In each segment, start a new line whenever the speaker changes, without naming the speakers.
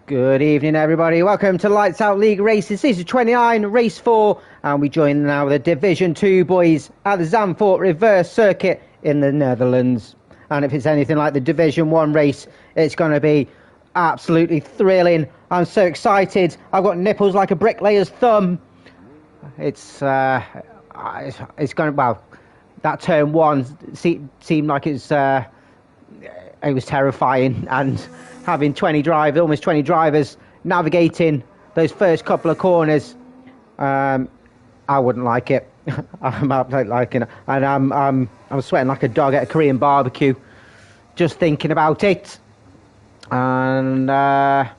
Good evening, everybody. Welcome to Lights Out League Races. Season 29, Race 4, and we join now the Division 2 boys at the Zandvoort Reverse Circuit in the Netherlands. And if it's anything like the Division 1 race, it's going to be absolutely thrilling. I'm so excited. I've got nipples like a bricklayer's thumb. It's going to, well, that turn 1 seemed like it was terrifying, and having 20 drivers, almost 20 drivers navigating those first couple of corners, I wouldn't like it. I'm absolutely liking it, and I'm sweating like a dog at a Korean barbecue just thinking about it. And yeah,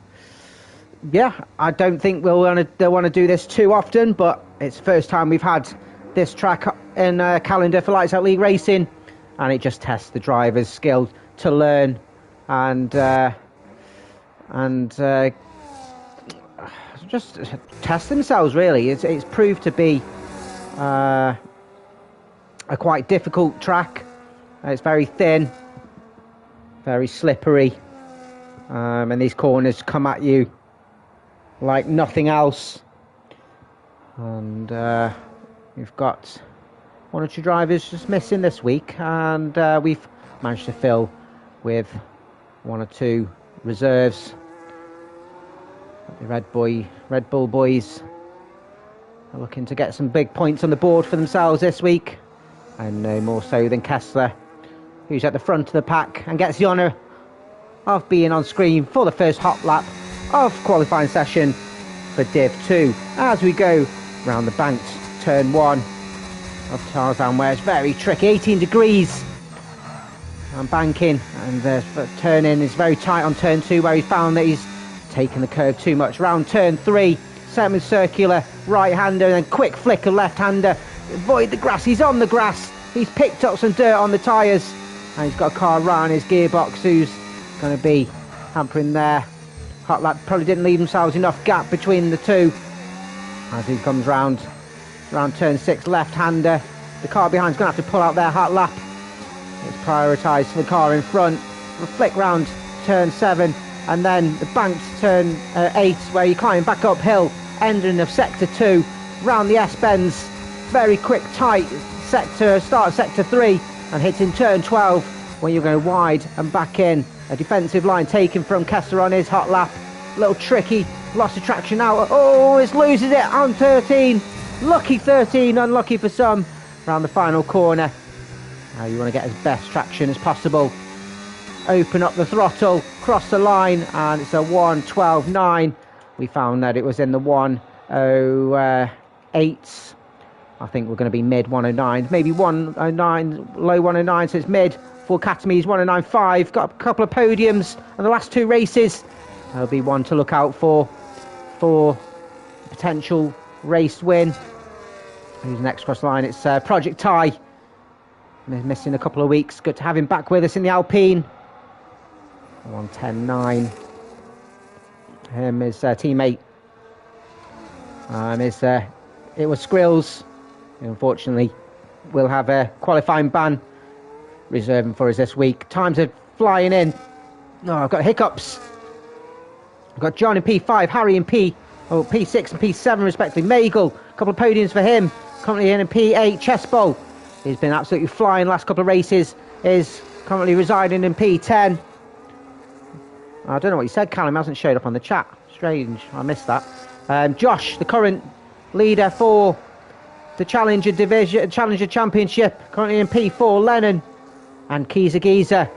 I don't think they'll want to do this too often, but it's the first time we've had this track in calendar for Lights Out League Racing, and it just tests the driver's skill to learn and just test themselves, really. It's proved to be a quite difficult track. It's very thin, very slippery, and these corners come at you like nothing else. And we've got one or two drivers just missing this week, and we've managed to fill with one or two reserves. The Red Bull boys are looking to get some big points on the board for themselves this week, and no more so than Kessler, who's at the front of the pack and gets the honour of being on screen for the first hot lap of qualifying session for Div 2 as we go round the banked turn 1 of Tarzan, where it's very tricky, 18 degrees and banking, and the turn in is very tight on turn 2, where he's found that he's taken the curve too much. Round turn 3, semicircular right-hander, and then quick flicker left-hander, avoid the grass. He's on the grass, he's picked up some dirt on the tyres, and he's got a car right on his gearbox who's going to be hampering there. Hot lap probably didn't leave themselves enough gap between the two as he comes round turn 6, left-hander. The car behind's going to have to pull out their hot lap. It's prioritised for the car in front. We'll flick round turn 7, and then the banked turn 8, where you climb back uphill, ending of sector 2, round the S-bends, very quick tight sector, start of sector 3, and hitting turn 12, where you're going wide and back in. A defensive line taken from Kessler on his hot lap. A little tricky, lost of traction out. Oh, it loses it on 13. Lucky 13, unlucky for some. Around the final corner. Now you want to get as best traction as possible. Open up the throttle, cross the line, and it's a 1:12.9. We found that it was in the 1:08. I think we're going to be mid 1:09, maybe 1:09, low 1:09, so it's mid. For Academies 1:09.5. Got a couple of podiums in the last two races. There'll be one to look out for potential race win. Who's next across the line? It's Project Ty. Missing a couple of weeks. Good to have him back with us in the Alpine. 1:10.9. Him, his teammate. It was Skrills. Unfortunately, we'll have a qualifying ban reserving for us this week. Times are flying in. Oh, I've got hiccups. I've got John in P5, Harry in P6 and P7 respectively. Magel, a couple of podiums for him. Currently in P8. Chessbowl, he's been absolutely flying last couple of races. Is currently residing in P10. I don't know what he said. Callum hasn't showed up on the chat. Strange, I missed that. Josh, the current leader for the Challenger Championship, currently in P4. Lennon and Giza.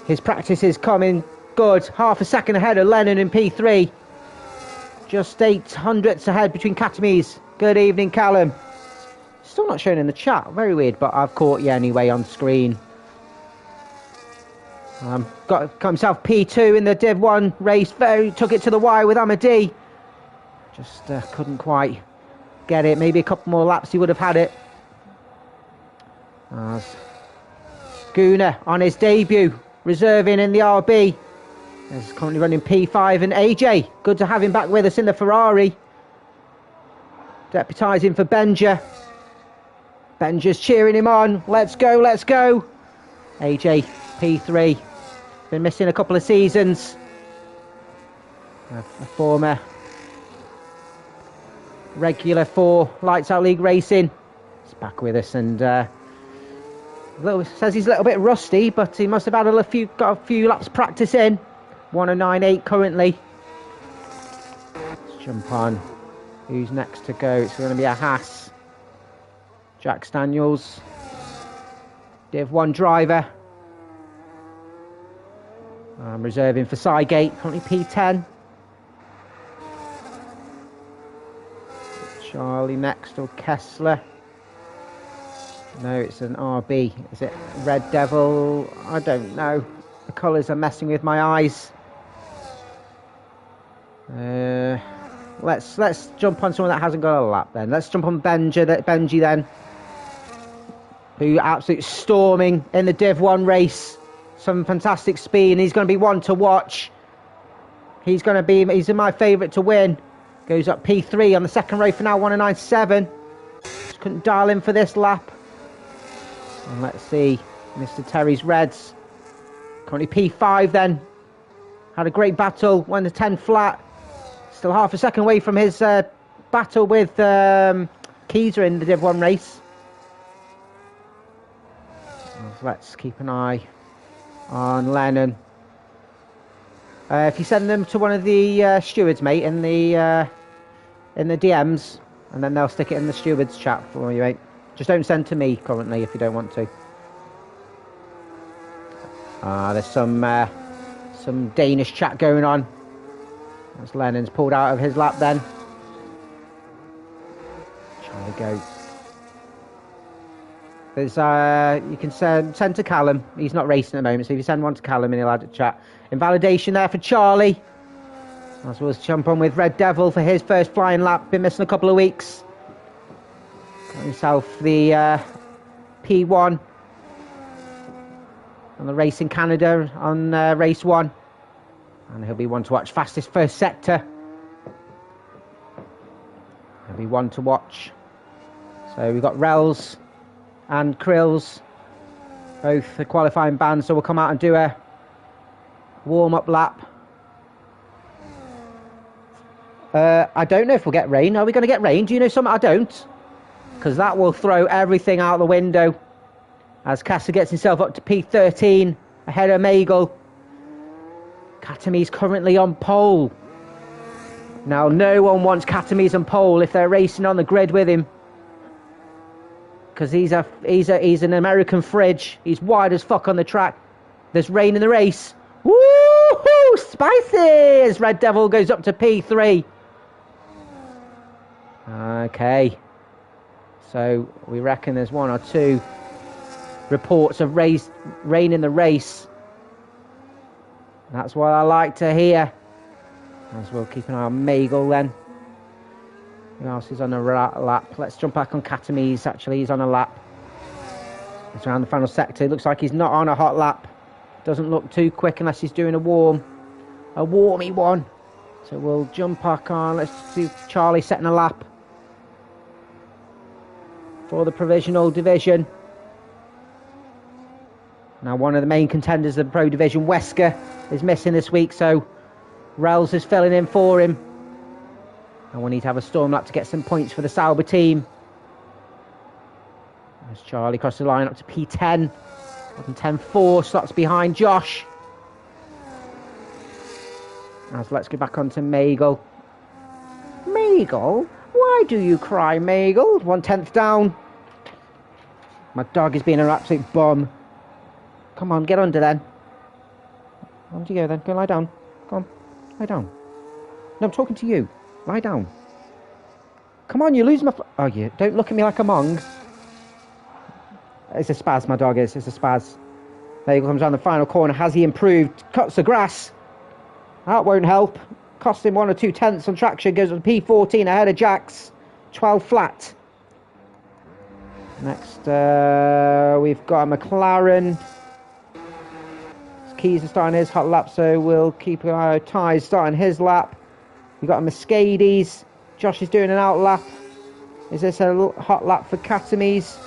His practice is coming good. Half a second ahead of Lennon in P3. Just 800ths ahead between Academies. Good evening, Callum. Still not shown in the chat. Very weird, but I've caught you anyway on screen. Got himself P2 in the Div 1 race. Took it to the wire with Amadi. Just couldn't quite get it. Maybe a couple more laps he would have had it. Guna on his debut, reserving in the RB. He's currently running P5, and AJ, good to have him back with us in the Ferrari. Deputising for Benja. Benja's cheering him on. Let's go, let's go. AJ, P3. Been missing a couple of seasons. A former regular for Lights Out League Racing. He's back with us, and says he's a little bit rusty, but he must have had got a few laps practice in. 109.8 currently. Let's jump on. Who's next to go? It's going to be a Haas. Jack Daniels. Div 1 driver. I'm reserving for Sygate, currently P10. Charlie next, or Kessler. No, it's an RB. Is it Red Devil? I don't know. The colours are messing with my eyes. Let's jump on someone that hasn't got a lap then. Let's jump on Benji then. Who absolutely storming in the Div 1 race. Some fantastic speed, and he's going to be one to watch. He's my favourite to win. Goes up P3 on the second row for now, 109.7. Just couldn't dial in for this lap. And let's see, Mr. Terry's Reds. Currently P5 then. Had a great battle, won the 10 flat. Still half a second away from his battle with Keezer in the Div 1 race. Let's keep an eye on Lennon. If you send them to one of the stewards, mate, in the DMs, and then they'll stick it in the stewards chat for you, mate. Just don't send to me currently if you don't want to. There's some Danish chat going on. As Lennon's pulled out of his lap then. Trying to go. There's you can send to Callum. He's not racing at the moment, so if you send one to Callum, and he'll add a chat. Invalidation there for Charlie. As well as jump on with Red Devil for his first flying lap. Been missing a couple of weeks. Got himself the P1 on the race in Canada on race 1. And he'll be one to watch. Fastest first sector. He'll be one to watch. So we've got Rels and Krills, both the qualifying bands, so we'll come out and do a warm-up lap. I don't know if we'll get rain. Are we going to get rain? Do you know something I don't? Because that will throw everything out the window. As Kessler gets himself up to P13, ahead of Magel. Katami's currently on pole. Now, no one wants Katami's on pole if they're racing on the grid with him. Because he's an American fridge. He's wide as fuck on the track. There's rain in the race. Woo-hoo! Spicy! As Red Devil goes up to P3. Okay. So we reckon there's one or two reports of rain in the race. That's what I like to hear. As we'll keep an eye on Magel then. Who else is on a lap? Let's jump back on Katami's. Actually, he's on a lap. He's around the final sector. It looks like he's not on a hot lap. Doesn't look too quick unless he's doing a warmy one. So we'll jump back on. Let's see Charlie setting a lap for the provisional division. Now, one of the main contenders of the Pro Division, Wesker, is missing this week, so Rels is filling in for him. And we need to have a storm lap to get some points for the Sauber team. As Charlie crosses the line up to P10. And 10-4, slots behind Josh. As let's get back onto Magel. Magel? Why do you cry, Magel? 1/10 down. My dog is being an absolute bum. Come on, get under then. Where do you go then? Go lie down. Come on, lie down. No, I'm talking to you. Lie down. Come on, you lose my... Oh, yeah. Don't look at me like a mong. It's a spaz, my dog is. It's a spaz. There he comes down the final corner. Has he improved? Cuts the grass. That won't help. Cost him 1 or 2 tenths on traction. Goes on P14 ahead of Jax. 12 flat. Next, we've got a McLaren. Keys are starting his hot lap, so we'll keep an eye on Ty's starting his lap. We've got a Mercedes. Josh is doing an out lap. Is this a hot lap for Katami's?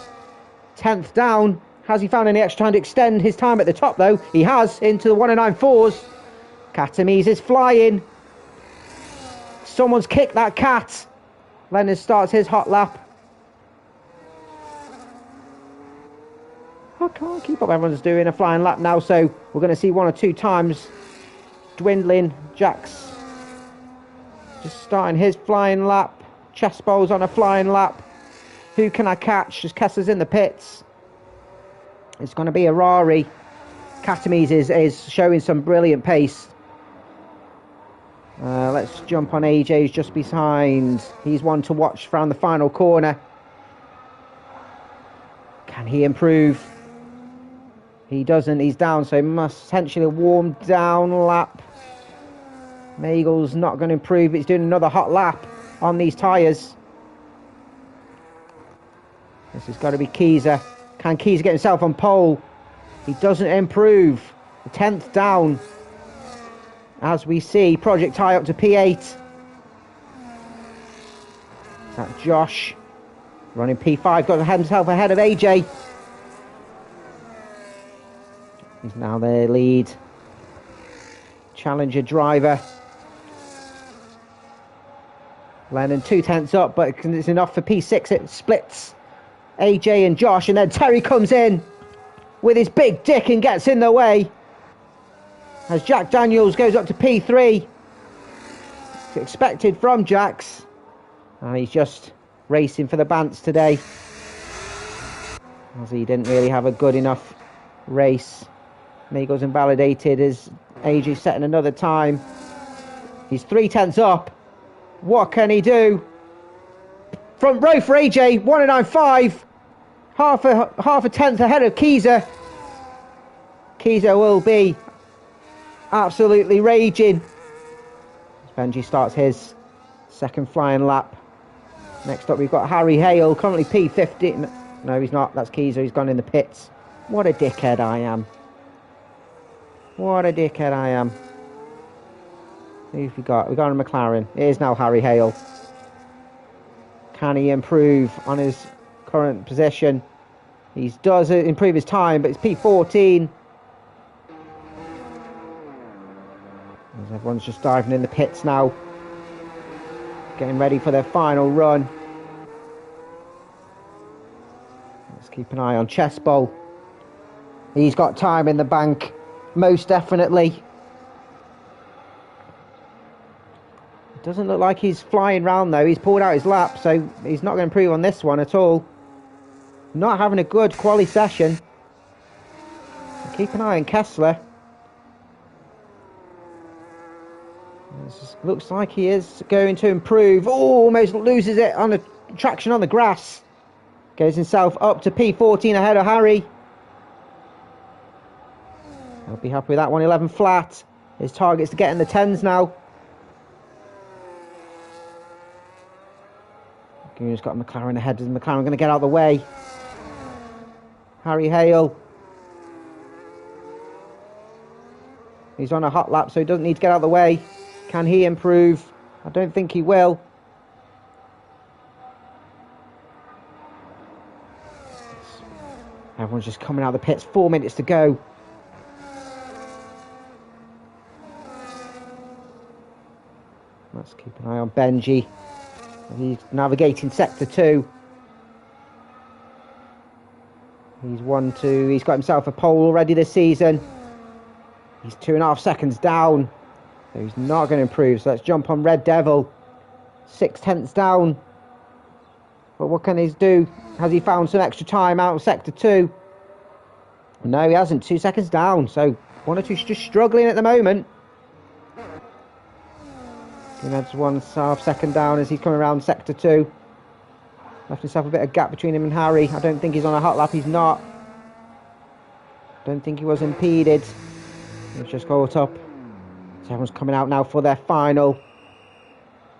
10th down. Has he found any extra time to extend his time at the top, though? He has, into the 109.4s. Katami's is flying. Someone's kicked that cat. Lennon starts his hot lap. I can't keep up. Everyone's doing a flying lap now, so we're going to see 1 or 2 times dwindling. Jack's just starting his flying lap. Chespol's on a flying lap. Who can I catch? Just Kessler's in the pits. It's going to be a Rari. Katames is showing some brilliant pace. Let's jump on AJ, who's just behind. He's one to watch around the final corner. Can he improve? He doesn't. He's down, so he must essentially warm down lap. Magel's not going to improve. He's doing another hot lap on these tyres. This has got to be Keyser. Can Keyser get himself on pole? He doesn't improve. The 10th down. As we see, Project Tie up to P8. That Josh running P5, got himself ahead of AJ. He's now their lead challenger driver. Lennon 2/10 up, but it's enough for P6. It splits AJ and Josh, and then Terry comes in with his big dick and gets in the way. As Jack Daniels goes up to P3. It's expected from Jax. And he's just racing for the Bants today, as he didn't really have a good enough race. Magel's invalidated as AJ setting another time. He's 3/10 up. What can he do? Front row for AJ, 1.95. Half a tenth ahead of Keyser. Keyser will be absolutely raging. Benji starts his second flying lap. Next up we've got Harry Hale, currently P15. No, he's not. That's Keyser. He's gone in the pits. What a dickhead I am. What a dickhead I am. Who have we got? We've got a McLaren. It is now Harry Hale. Can he improve on his current position? He does improve his time, but it's P14. As everyone's just diving in the pits now, getting ready for their final run. Let's keep an eye on Chespol. He's got time in the bank, most definitely. It doesn't look like he's flying round though. He's pulled out his lap, so he's not going to improve on this one at all. Not having a good quali session. Keep an eye on Kessler. Looks like he is going to improve. Oh, almost loses it on the traction on the grass. Goes himself up to P14 ahead of Harry. I'll be happy with that one. 11 flat. His target's to get in the 10s now. He's got McLaren ahead. Is McLaren going to get out of the way? Harry Hale. He's on a hot lap, so he doesn't need to get out of the way. Can he improve? I don't think he will. Everyone's just coming out of the pits. 4 minutes to go. Let's keep an eye on Benji. He's navigating sector 2. He's got himself a pole already this season. He's 2.5 seconds down. So he's not going to improve. So let's jump on Red Devil. 6/10 down. But what can he do? Has he found some extra time out of sector 2? No, he hasn't. 2 seconds down. So 1 or 2 just struggling at the moment. He has 1.5 second down as he's coming around sector 2. Left himself a bit of gap between him and Harry. I don't think he's on a hot lap. He's not. Don't think he was impeded. He's just caught up. So everyone's coming out now for their final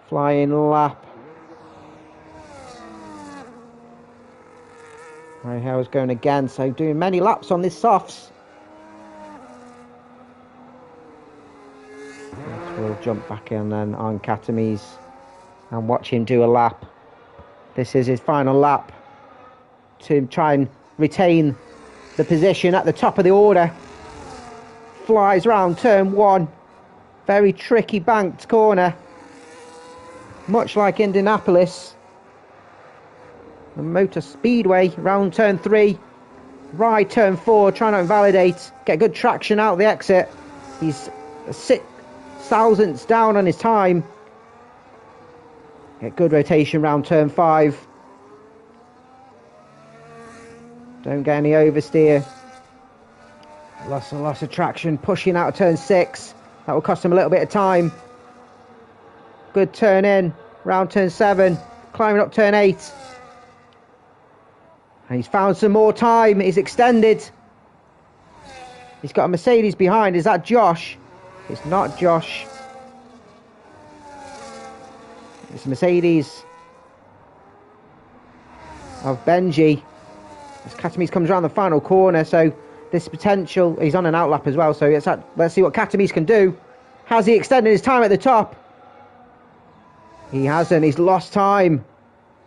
flying lap. Harry Hale's going again, so doing many laps on this softs. We'll jump back in then on Katames and watch him do a lap. This is his final lap to try and retain the position at the top of the order. Flies round turn 1. Very tricky banked corner. much like Indianapolis, the motor speedway, round turn 3, right turn 4, trying to invalidate, get good traction out of the exit. He's 6 thousandths down on his time. Get good rotation round turn 5. Don't get any oversteer. Lots of traction, pushing out of turn 6. That will cost him a little bit of time. Good turn in, round turn 7, climbing up turn 8. And he's found some more time, he's extended. He's got a Mercedes behind, is that Josh? It's not Josh. It's Mercedes of Benji. As Katamis comes around the final corner, so this potential, he's on an outlap as well, so let's see what Katamis can do. Has he extended his time at the top? He hasn't, he's lost time.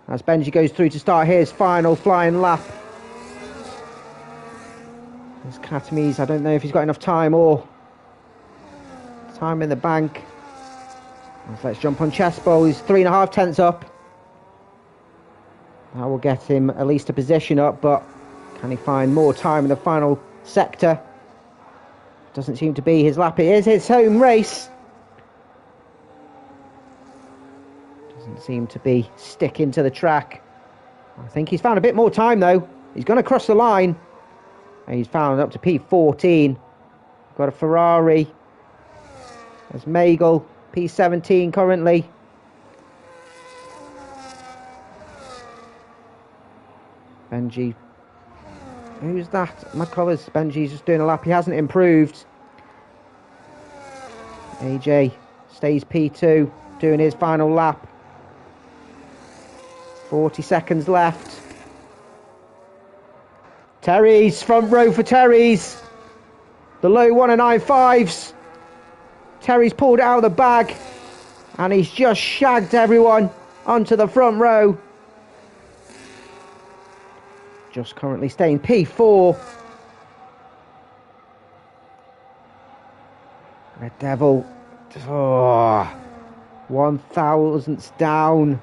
As Benji goes through to start his final flying lap. There's Katamis, I don't know if he's got enough time or time in the bank. Let's jump on Chessbowl, he's 3.5 tenths up. That will get him at least a position up, but can he find more time in the final sector? Doesn't seem to be his lap. It is his home race. Doesn't seem to be sticking to the track. I think he's found a bit more time though. He's going to cross the line. And he's found up to P14. Got a Ferrari. There's Magel, P17 currently. Benji. Who's that? My colours. Benji's just doing a lap. He hasn't improved. AJ stays P2, doing his final lap. 40 seconds left. Terry's, front row for Terry's. The low 1.95s. Terry's pulled it out of the bag. And he's just shagged everyone onto the front row. Just currently staying P4. Red Devil, 1 thousandths down,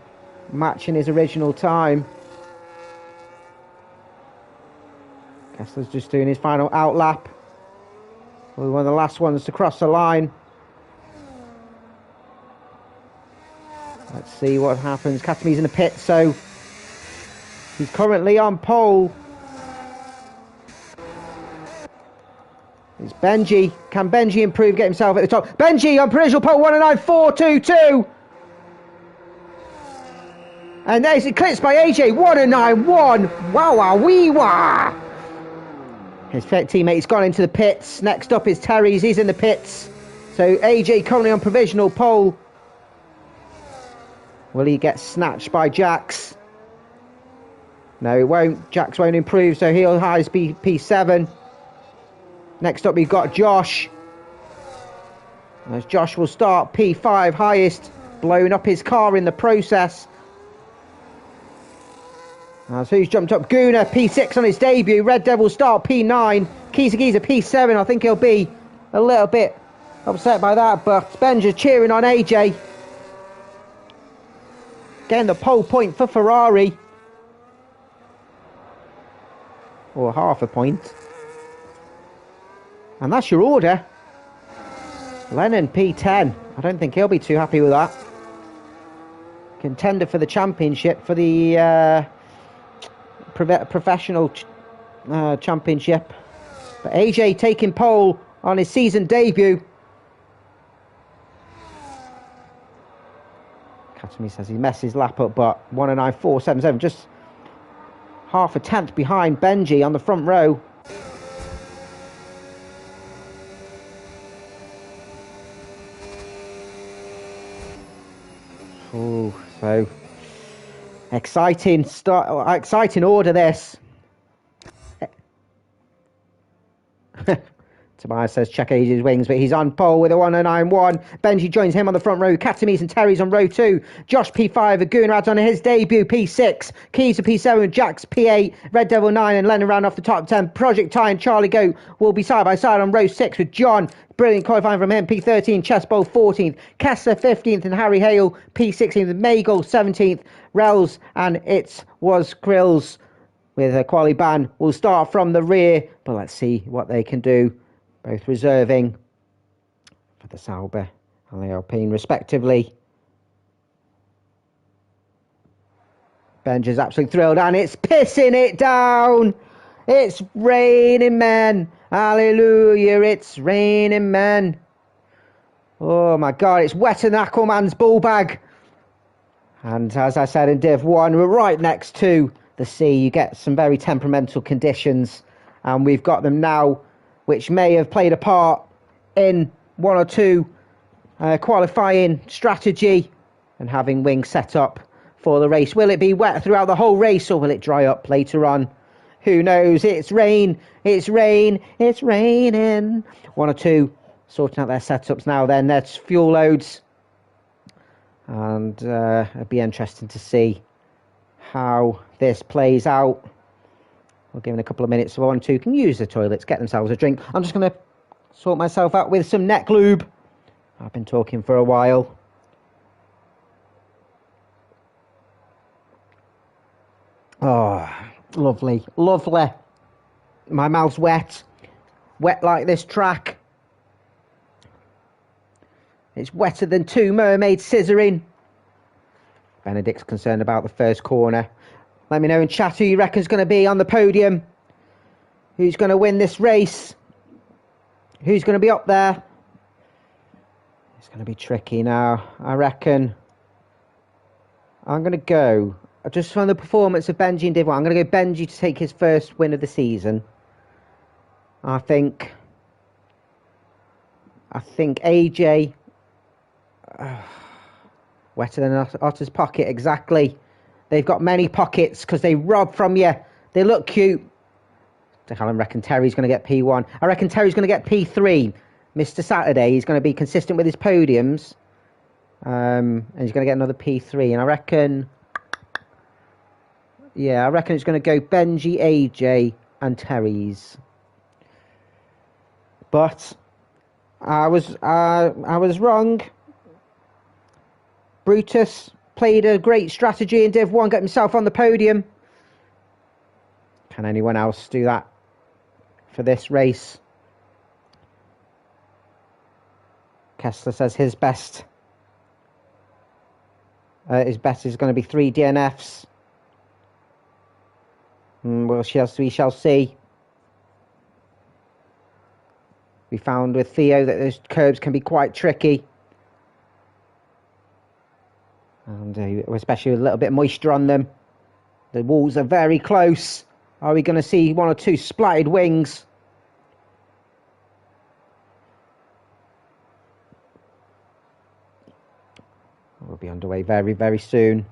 matching his original time. Kessler's just doing his final out lap. Probably one of the last ones to cross the line. Let's see what happens. Katami's in the pit, so he's currently on pole. It's Benji. Can Benji improve, get himself at the top? Benji on provisional pole, 109.422. And there's eclipsed by AJ, 109.1. Wow, wow, wee, wah. His teammate's gone into the pits. Next up is Terry's, he's in the pits. So AJ currently on provisional pole. Will he get snatched by Jax? No, it won't. Jax won't improve, so he'll highest be P7. Next up, we've got Josh. As Josh will start P5, highest, blowing up his car in the process. So who's jumped up? Guna, P6 on his debut. Red Devil start P9. Kizagiza P7. I think he'll be a little bit upset by that, but Benja cheering on AJ. Getting the pole point for Ferrari. Or half a point. And that's your order. Lennon P10. I don't think he'll be too happy with that. Contender for the championship, for the professional championship. But AJ taking pole on his season debut. Katami says he messed his lap up, but 109.477, just half a tenth behind Benji on the front row. Oh, so exciting exciting order this. Tobias says check AJ's wings, but he's on pole with a 109.1. Benji joins him on the front row. Katamis and Terry's on row 2. Josh P5, Agunrad's on his debut, P6. Keys to P7, Jax P8, Red Devil 9, and Lennon round off the top 10. Project Ty and Charlie Goat will be side by side on row 6 with John. Brilliant qualifying from him, P13, Chessbowl 14th, Kessler 15th, and Harry Hale P16th, Magel 17th, Rels, and it was Grills with a quali ban. Will start from the rear, but let's see what they can do. Both reserving for the Sauber and the Alpine respectively. Benja's absolutely thrilled, and it's pissing it down. It's raining men. Hallelujah, it's raining men. Oh my God, it's wetter than Aquaman's ball bag. And as I said in Div 1, we're right next to the sea. You get some very temperamental conditions, and we've got them now, which may have played a part in one or two qualifying strategy and having wings set up for the race. Will it be wet throughout the whole race, or will it dry up later on? Who knows? It's rain, it's rain, it's raining. One or two sorting out their setups now then. That's fuel loads. And it'd be interesting to see how this plays out. We'll give it a couple of minutes so one or two can use the toilets, get themselves a drink. I'm just going to sort myself out with some neck lube. I've been talking for a while. Oh, lovely, lovely. My mouth's wet. Wet like this track. It's wetter than two mermaids scissoring. Benedict's concerned about the first corner. Let me know in chat who you reckon's going to be on the podium. Who's going to win this race? Who's going to be up there? It's going to be tricky now. I reckon I'm going to go, just from the performance of Benji in Div 1, I'm going to go Benji to take his first win of the season. I think AJ... wetter than Otter's pocket, exactly. They've got many pockets because they rob from you. They look cute. I reckon Terry's going to get P1. I reckon Terry's going to get P3. Mr. Saturday, he's going to be consistent with his podiums. And he's going to get another P3. And I reckon... yeah, I reckon it's going to go Benji, AJ, and Terry's. But I was wrong. Brutus played a great strategy in Div 1, got himself on the podium. Can anyone else do that for this race? Kessler says his best is going to be 3 DNFs. Well, we shall see. We found with Theo that those curbs can be quite tricky. And especially with a little bit of moisture on them. The walls are very close. Are we going to see one or two splattered wings? We'll be underway very, very soon.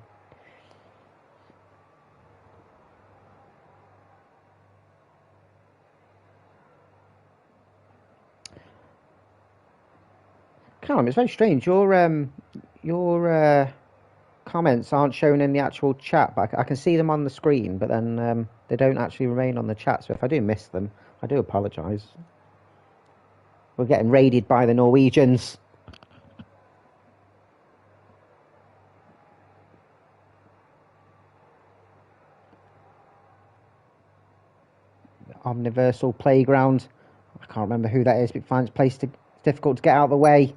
Callum, it's very strange. Your comments aren't shown in the actual chat, but I can see them on the screen, but then they don't actually remain on the chat. So if I do miss them, I do apologise. We're getting raided by the Norwegians. The Omniversal Playground. I can't remember who that is, but it finds place to difficult to get out of the way.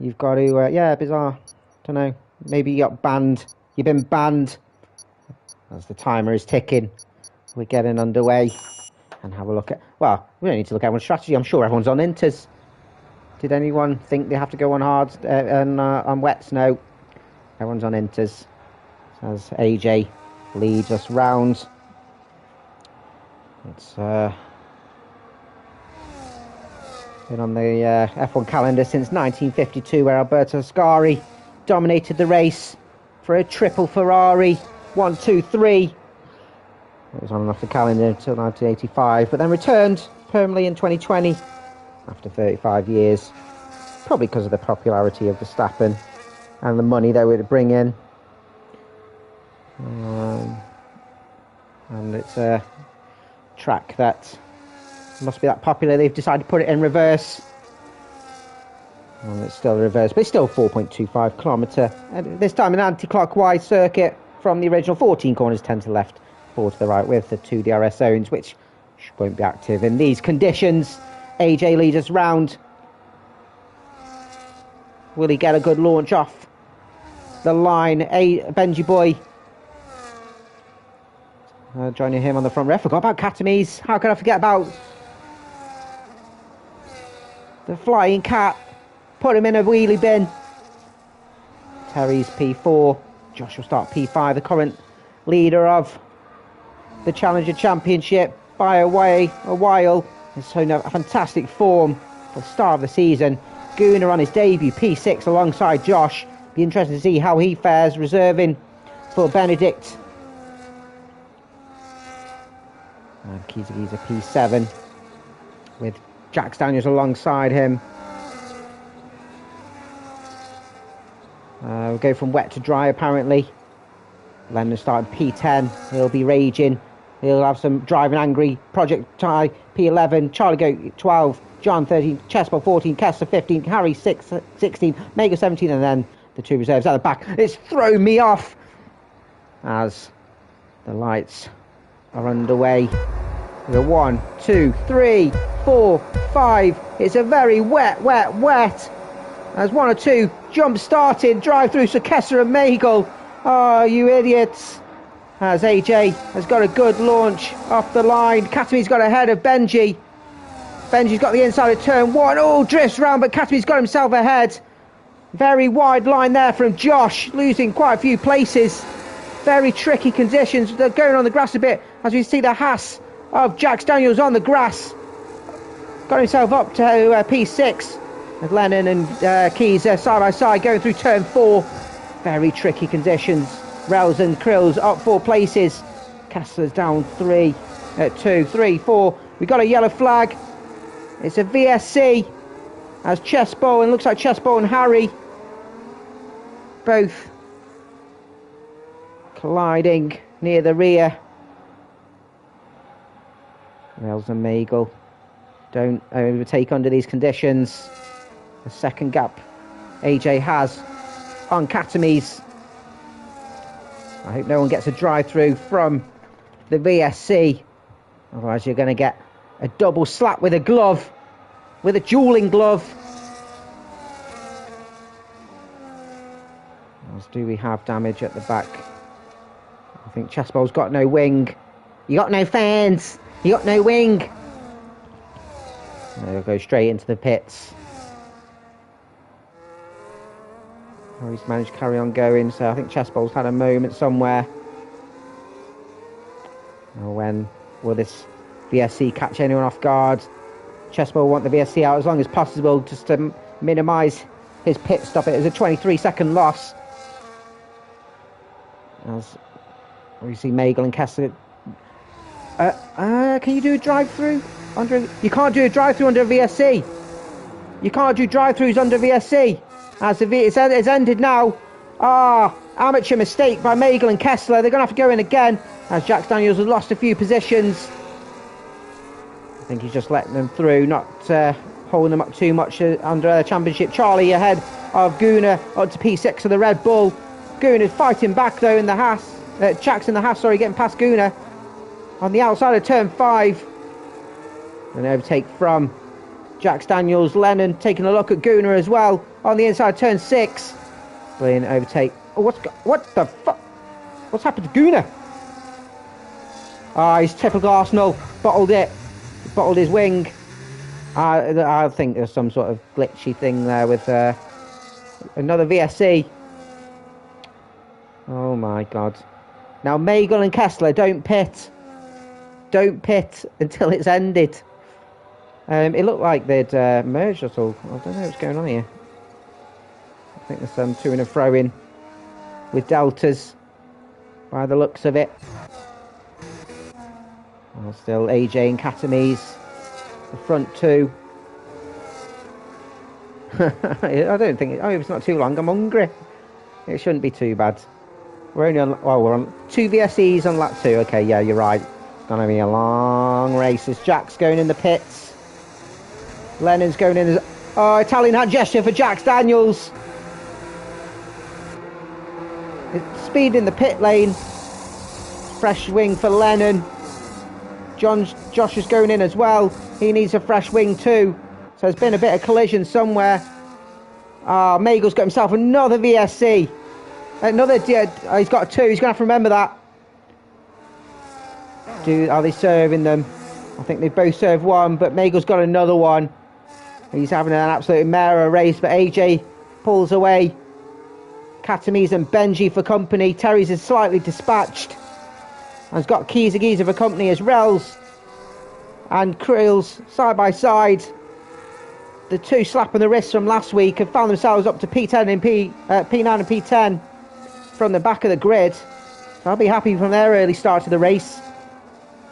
You've got to, yeah, bizarre. Don't know. Maybe you got banned. You've been banned. As the timer is ticking, we're getting underway. And have a look at... well, we don't need to look at everyone's strategy. I'm sure everyone's on inters. Did anyone think they have to go on hards and on wets? No. Everyone's on inters. As AJ leads us round. It's been on the F1 calendar since 1952, where Alberto Ascari dominated the race for a triple Ferrari. 1, 2, 3. It was on and off the calendar until 1985, but then returned permanently in 2020 after 35 years. Probably because of the popularity of Verstappen and the money they would bring in. And it's a track that must be that popular they've decided to put it in reverse. And it's still reverse, but it's still 4.25 kilometre. And this time an anti-clockwise circuit from the original 14 corners, 10 to the left, 4 to the right, with the 2 DRS zones, which won't be active in these conditions. AJ leads us round. Will he get a good launch off the line? Benji boy joining him on the front. I forgot about Katamise. How could I forget about the flying cat? Put him in a wheelie bin. Terry's P4. Josh will start P5. The current leader of the Challenger Championship by a while. He's shown a fantastic form for the start of the season. Gunnar on his debut, P6 alongside Josh. Be interesting to see how he fares, reserving for Benedict. And Kizagi's a P7 with Jax Daniels alongside him. We'll go from wet to dry apparently. Lennon starting P10. He'll be raging. He'll have some driving angry. Project Ty P11. Charlie Goat 12. John 13. Chespo 14. Kessler 15. Harry 16. Mega 17. And then the 2 reserves at the back. It's thrown me off as the lights are underway. The 1, 2, 3, 4, 5. It's a very wet. As 1 or 2 jump started, drive through Sir Kessler and Magel. Oh, you idiots. As AJ has got a good launch off the line. Katami's got ahead of Benji. Benji's got the inside of turn 1. Oh, drifts round, but Katami's got himself ahead. Very wide line there from Josh, losing quite a few places. Very tricky conditions. They're going on the grass a bit as we see the Haas of Jax Daniels on the grass. Got himself up to P6. With Lennon and Keys side by side going through turn 4. Very tricky conditions. Rels and Krills up 4 places. Kessler's down 2, 3, 4. We got a yellow flag. It's a VSC as Chespo, and looks like Chespo and Harry both colliding near the rear. Rels and Magel don't overtake under these conditions. The second gap AJ has on Katamise. I hope no one gets a drive through from the VSC. Otherwise you're going to get a double slap with a glove. With a dueling glove. As do we have damage at the back? I think Chespo's got no wing. You got no fans. You got no wing. They'll go straight into the pits. He's managed to carry on going, so I think Chespo's had a moment somewhere. When will this VSC catch anyone off guard? Chespo will want the VSC out as long as possible, just to minimise his pit stop. It is a 23-second loss. As we see Magel and Kessler. Can you do a drive-through? You can't do a drive-through under a VSC. You can't do drive-throughs under VSC. As it's ended now. Amateur mistake by Magel and Kessler. They're going to have to go in again as Jax Daniels has lost a few positions. I think he's just letting them through, not holding them up too much under the championship. Charlie ahead of Gunnar up to P6 of the Red Bull. Gunnar fighting back though in the Haas. Jax in the Haas, sorry, getting past Gunnar on the outside of turn 5. An overtake from Jax Daniels. Lennon taking a look at Gunnar as well on the inside of turn 6. Brilliant overtake. Oh, what the fuck? What's happened to Gunnar? He's typical Arsenal. Bottled it. Bottled his wing. I think there's some sort of glitchy thing there with another VSC. Oh my god. Now Magel and Kessler, don't pit. Don't pit until it's ended. It looked like they'd merged us all. I don't know what's going on here. I think there's some to and fro in with deltas by the looks of it. Well, still AJ and Katamise the front two. I don't think it's not too long. I'm hungry. It shouldn't be too bad. We're only on, well, we're on 2 VSEs on lap 2. Okay, yeah, you're right. It's gonna be a long race. As Jack's going in the pits. Lennon's going in as, oh, Italian hand gesture for Jax Daniels. Speed in the pit lane. Fresh wing for Lennon. Josh is going in as well. He needs a fresh wing too. So there's been a bit of collision somewhere. Magel's got himself another VSC. He's got 2. He's going to have to remember that. Are they serving them? I think they both served 1, but Magel's got another one. He's having an absolute mare race, but AJ pulls away. Katamise and Benji for company. Terry's is slightly dispatched. And has got Giza for company as Rels and Krills side by side. The 2 slapping the wrists from last week have found themselves up to P10 and P9 and P10 from the back of the grid. So I'll be happy from their early start to the race.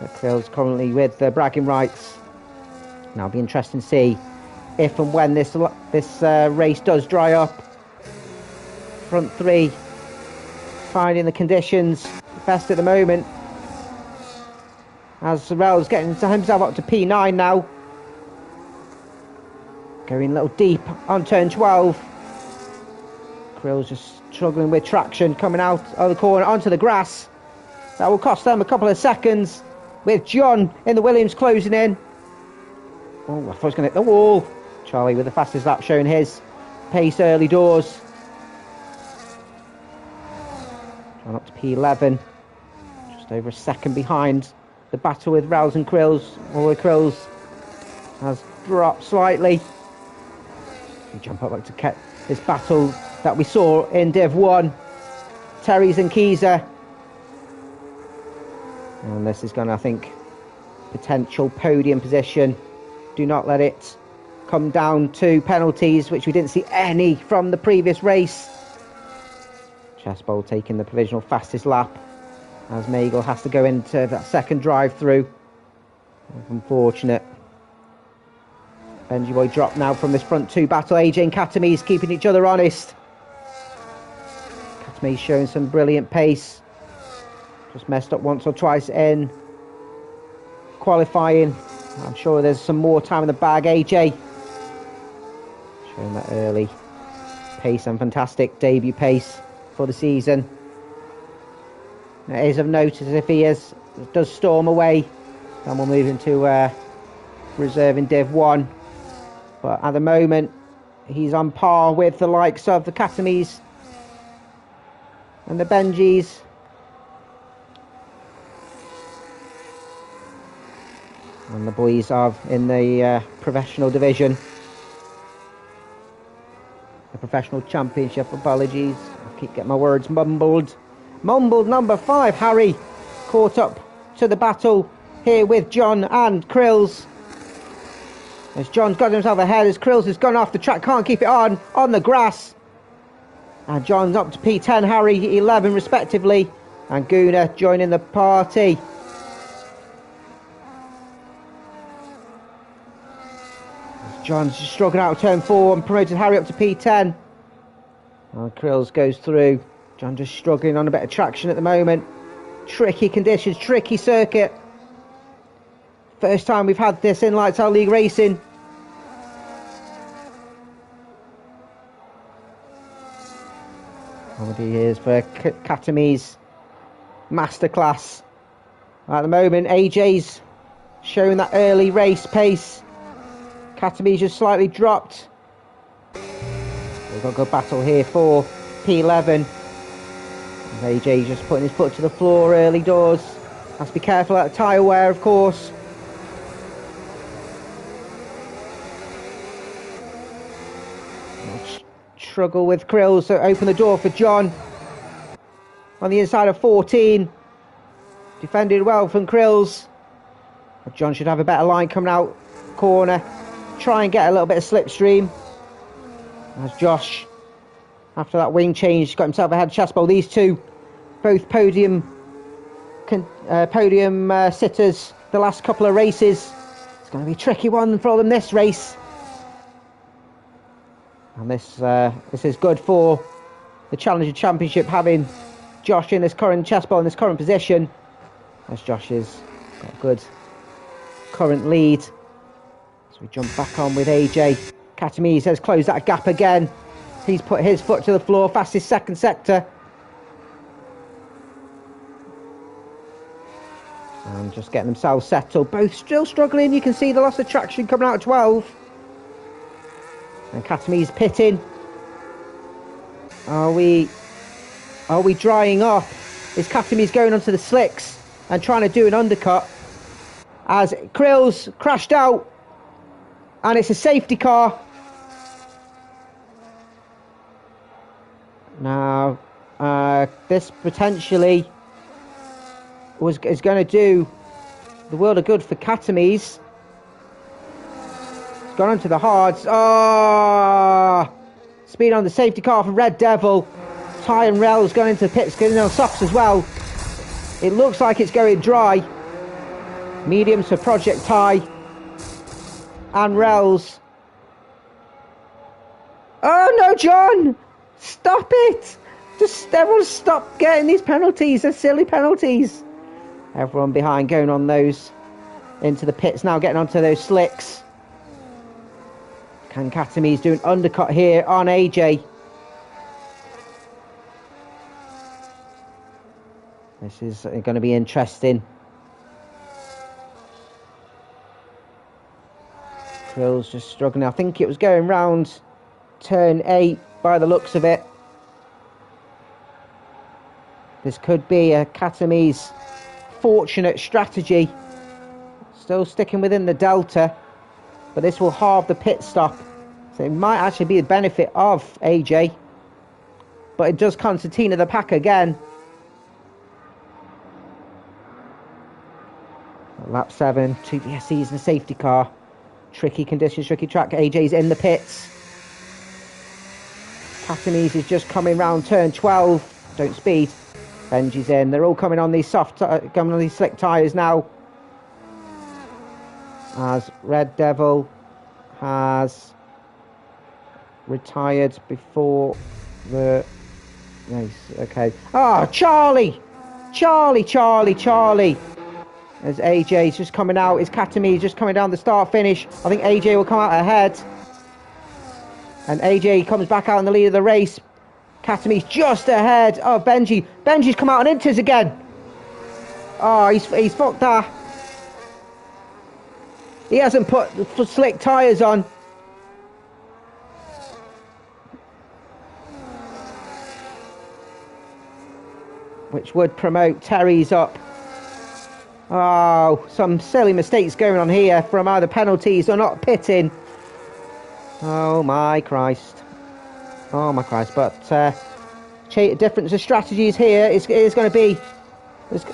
But Krills currently with the bragging rights. Now it'll be interesting to see if and when this race does dry up. Front 3 finding the conditions best at the moment. As Sorrell's getting himself up to P9 now. Going a little deep on turn 12. Krill's just struggling with traction, coming out of the corner onto the grass. That will cost them a couple of seconds. With John in the Williams closing in. Oh, I thought he was going to hit the wall. Charlie with the fastest lap showing his pace early doors. John up to P11. Just over a second behind the battle with Rouse and Krills. Although Krills has dropped slightly. We jump up to get this battle that we saw in Div 1. Terry's and Giza. And this is going to, I think, potential podium position. Do not let it come down to penalties, which we didn't see any from the previous race. Chessbowl taking the provisional fastest lap as Magel has to go into that second drive through. Unfortunate. Benji Boy dropped now from this front 2 battle. AJ and Katamise keeping each other honest. Katamise showing some brilliant pace. Just messed up once or twice in qualifying. I'm sure there's some more time in the bag. AJ showing that early pace and fantastic debut pace for the season. It is of note as if he does storm away, then we'll move into reserve in Div 1. But at the moment, he's on par with the likes of the Katamise and the Benjis. And the boys are in the professional division. The professional championship, apologies. I keep getting my words mumbled. Mumbled number 5, Harry, caught up to the battle here with John and Krills. As John's got himself ahead, as Krills has gone off the track, can't keep it on the grass. And John's up to P10, Harry 11 respectively. And Guna joining the party. John's just struggling out of turn 4 and promoted Harry up to P10. And Krills goes through. John just struggling on a bit of traction at the moment. Tricky conditions, tricky circuit. First time we've had this in Lights Out League racing. Already is for Katamise masterclass. At the moment, AJ's showing that early race pace. Katamise just slightly dropped. We've got a good battle here for P11. AJ just putting his foot to the floor early doors. Has to be careful at the tyre wear, of course. Struggle with Krills to open the door for John. On the inside of 14. Defended well from Krills. But John should have a better line coming out corner. Try and get a little bit of slipstream. As Josh, after that wing change, got himself ahead of Chessbowl. These two, both podium sitters the last couple of races. going to be a tricky one for them this race. And this is good for the Challenger Championship, having Josh in this current chess ball in this current position, as Josh has got a good current lead. So we jump back on with AJ. Katamise has closed that gap again. He's put his foot to the floor, fastest second sector. And just getting themselves settled. Both still struggling. You can see the loss of traction coming out of 12. And Katamise pitting. Are we drying off? Is Katamise going onto the slicks and trying to do an undercut? As Krill's crashed out. And it's a safety car. Now, this potentially is going to do the world of good for Katamise. It's gone onto the hards. Speed on the safety car for Red Devil. Ty and Rel's going into the pits, getting on softs as well. It looks like it's going dry. Mediums for Project Ty and Rel's. Oh no, John! Stop it! Just everyone stop getting these penalties. They're silly penalties. Everyone behind going on those into the pits now, getting onto those slicks. Can Katamise do an undercut here on AJ? This is going to be interesting. Krill's just struggling. I think it was going round turn 8 by the looks of it. This could be a Katamise fortunate strategy. Still sticking within the delta, but this will halve the pit stop. So it might actually be the benefit of AJ. But it does concertina the pack again. Lap 7, 2 VSCs and a safety car. Tricky conditions, tricky track. AJ's in the pits. Katamise is just coming round turn 12. Don't speed. Benji's in. They're all coming on these coming on these slick tyres now. As Red Devil has retired before the race. Okay. Oh, Charlie! Charlie! As AJ's just coming out. Is Katamise just coming down the start finish? I think AJ will come out ahead. And AJ comes back out in the lead of the race. Katamise just ahead. Oh, Benji. Benji's come out on Inters again. Oh, he's fucked that. He hasn't put slick tyres on. Which would promote Terry's up. Oh, some silly mistakes going on here from either penalties or not pitting. Oh my Christ. But difference of strategies here is going to be,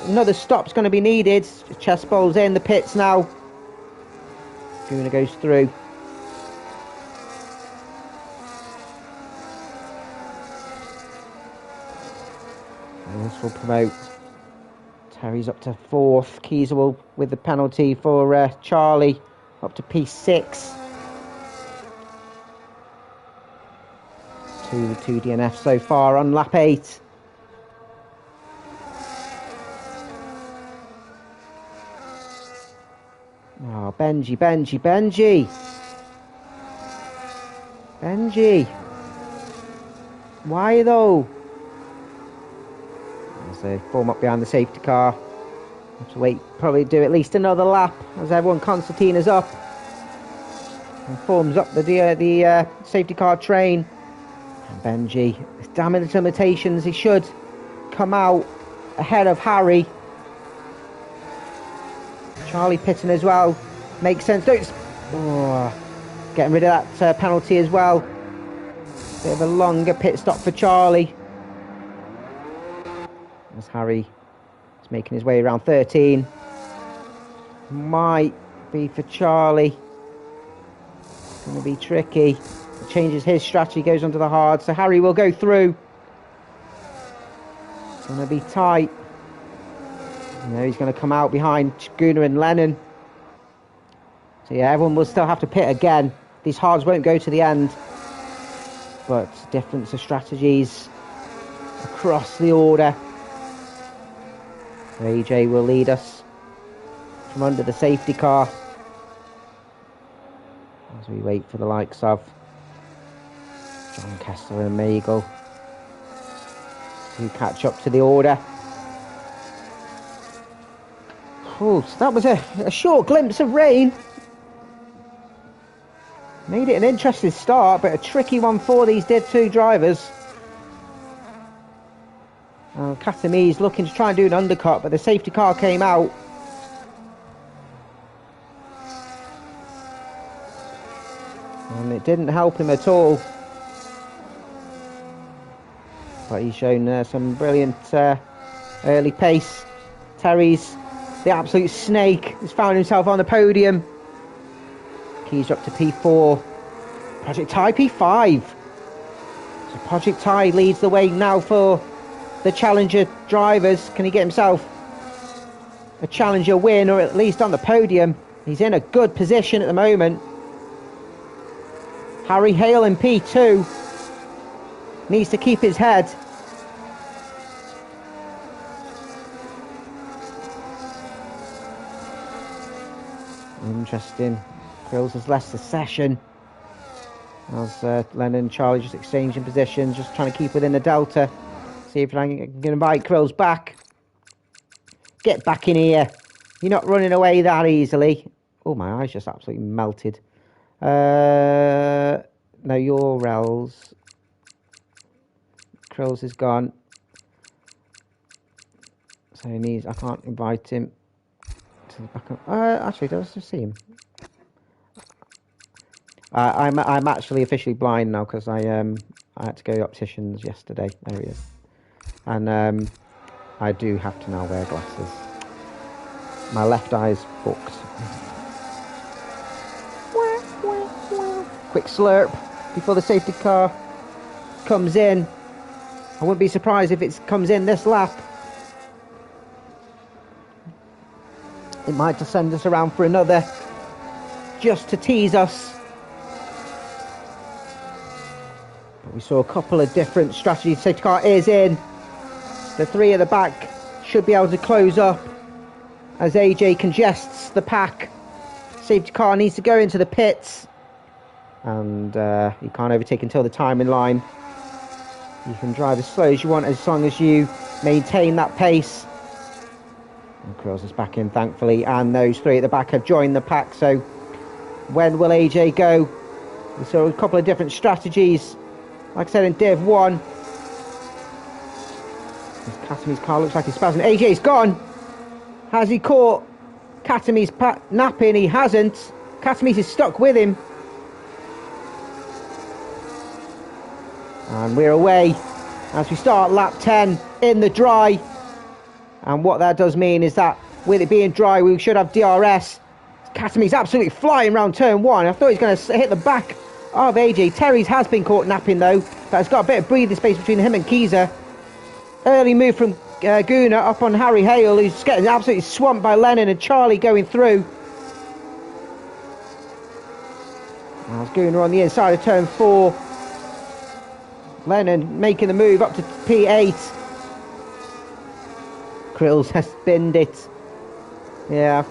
another stop's going to be needed. Chess ball's in the pits now. Guna goes through. And this will promote. Terry's up to 4th. Keys will with the penalty for Charlie up to P6. 2 DNF so far on lap 8. Oh, Benji. Why though? As they form up behind the safety car. Have to wait, probably do at least another lap as everyone concertinas up and forms up the safety car train. And Benji, damn his limitations, he should come out ahead of Harry. Charlie pitting as well. Makes sense. Getting rid of that penalty as well. Bit of a longer pit stop for Charlie. As Harry is making his way around 13. Might be for Charlie. It's going to be tricky. He changes his strategy, goes onto the hard. So Harry will go through. It's going to be tight. You know, he's going to come out behind Gunnar and Lennon. So yeah, everyone will still have to pit again. These hards won't go to the end. But difference of strategies across the order. AJ will lead us from under the safety car as we wait for the likes of John Kessler and Magel to catch up to the order. Oh, so that was a short glimpse of rain. Made it an interesting start, but a tricky one for these Div 2 drivers. Katami's looking to try and do an undercut, but the safety car came out. And it didn't help him at all. But he's shown some brilliant early pace. Terry's the absolute snake. He's found himself on the podium. Keys up to P4. Project Ty P5. So Project Ty leads the way now for the Challenger drivers. Can he get himself a Challenger win, or at least on the podium? He's in a good position at the moment. Harry Hale in P2 needs to keep his head. Interesting. Krills has left the session as Lennon and Charlie just exchanging positions, just trying to keep within the delta. See if I can invite Krills back. Get back in here. You're not running away that easily. Oh, my eyes just absolutely melted. No, your Rels. Krills is gone. So he needs, I can't invite him to the back up. Actually, does just see him? I'm actually officially blind now because I had to go to opticians yesterday. There he is. And I do have to now wear glasses. My left eye's booked. Quick slurp before the safety car comes in. I wouldn't be surprised if it comes in this lap. It might just send us around for another, just to tease us. But we saw a couple of different strategies. Safety car is in. The three at the back should be able to close up as AJ congests the pack. Safety car needs to go into the pits. And you can't overtake until the time in line. You can drive as slow as you want as long as you maintain that pace. And Krills is back in, thankfully, and those three at the back have joined the pack. So when will AJ go? We saw a couple of different strategies. Like I said, in Div 1, Katami's car looks like he's spazzing. AJ's gone. Has he caught Katami's napping? He hasn't. Katami's is stuck with him. And we're away as we start lap 10 in the dry. And what that does mean is that with it being dry, we should have DRS. Katami's absolutely flying around turn 1. I thought he was going to hit the back of AJ. Terry's has been caught napping though, but has got a bit of breathing space between him and Keyser. Early move from Guna up on Harry Hale, who's getting absolutely swamped by Lennon and Charlie going through. As Guna on the inside of turn 4. Lennon making the move up to P8. Krills has spinned it. Yeah.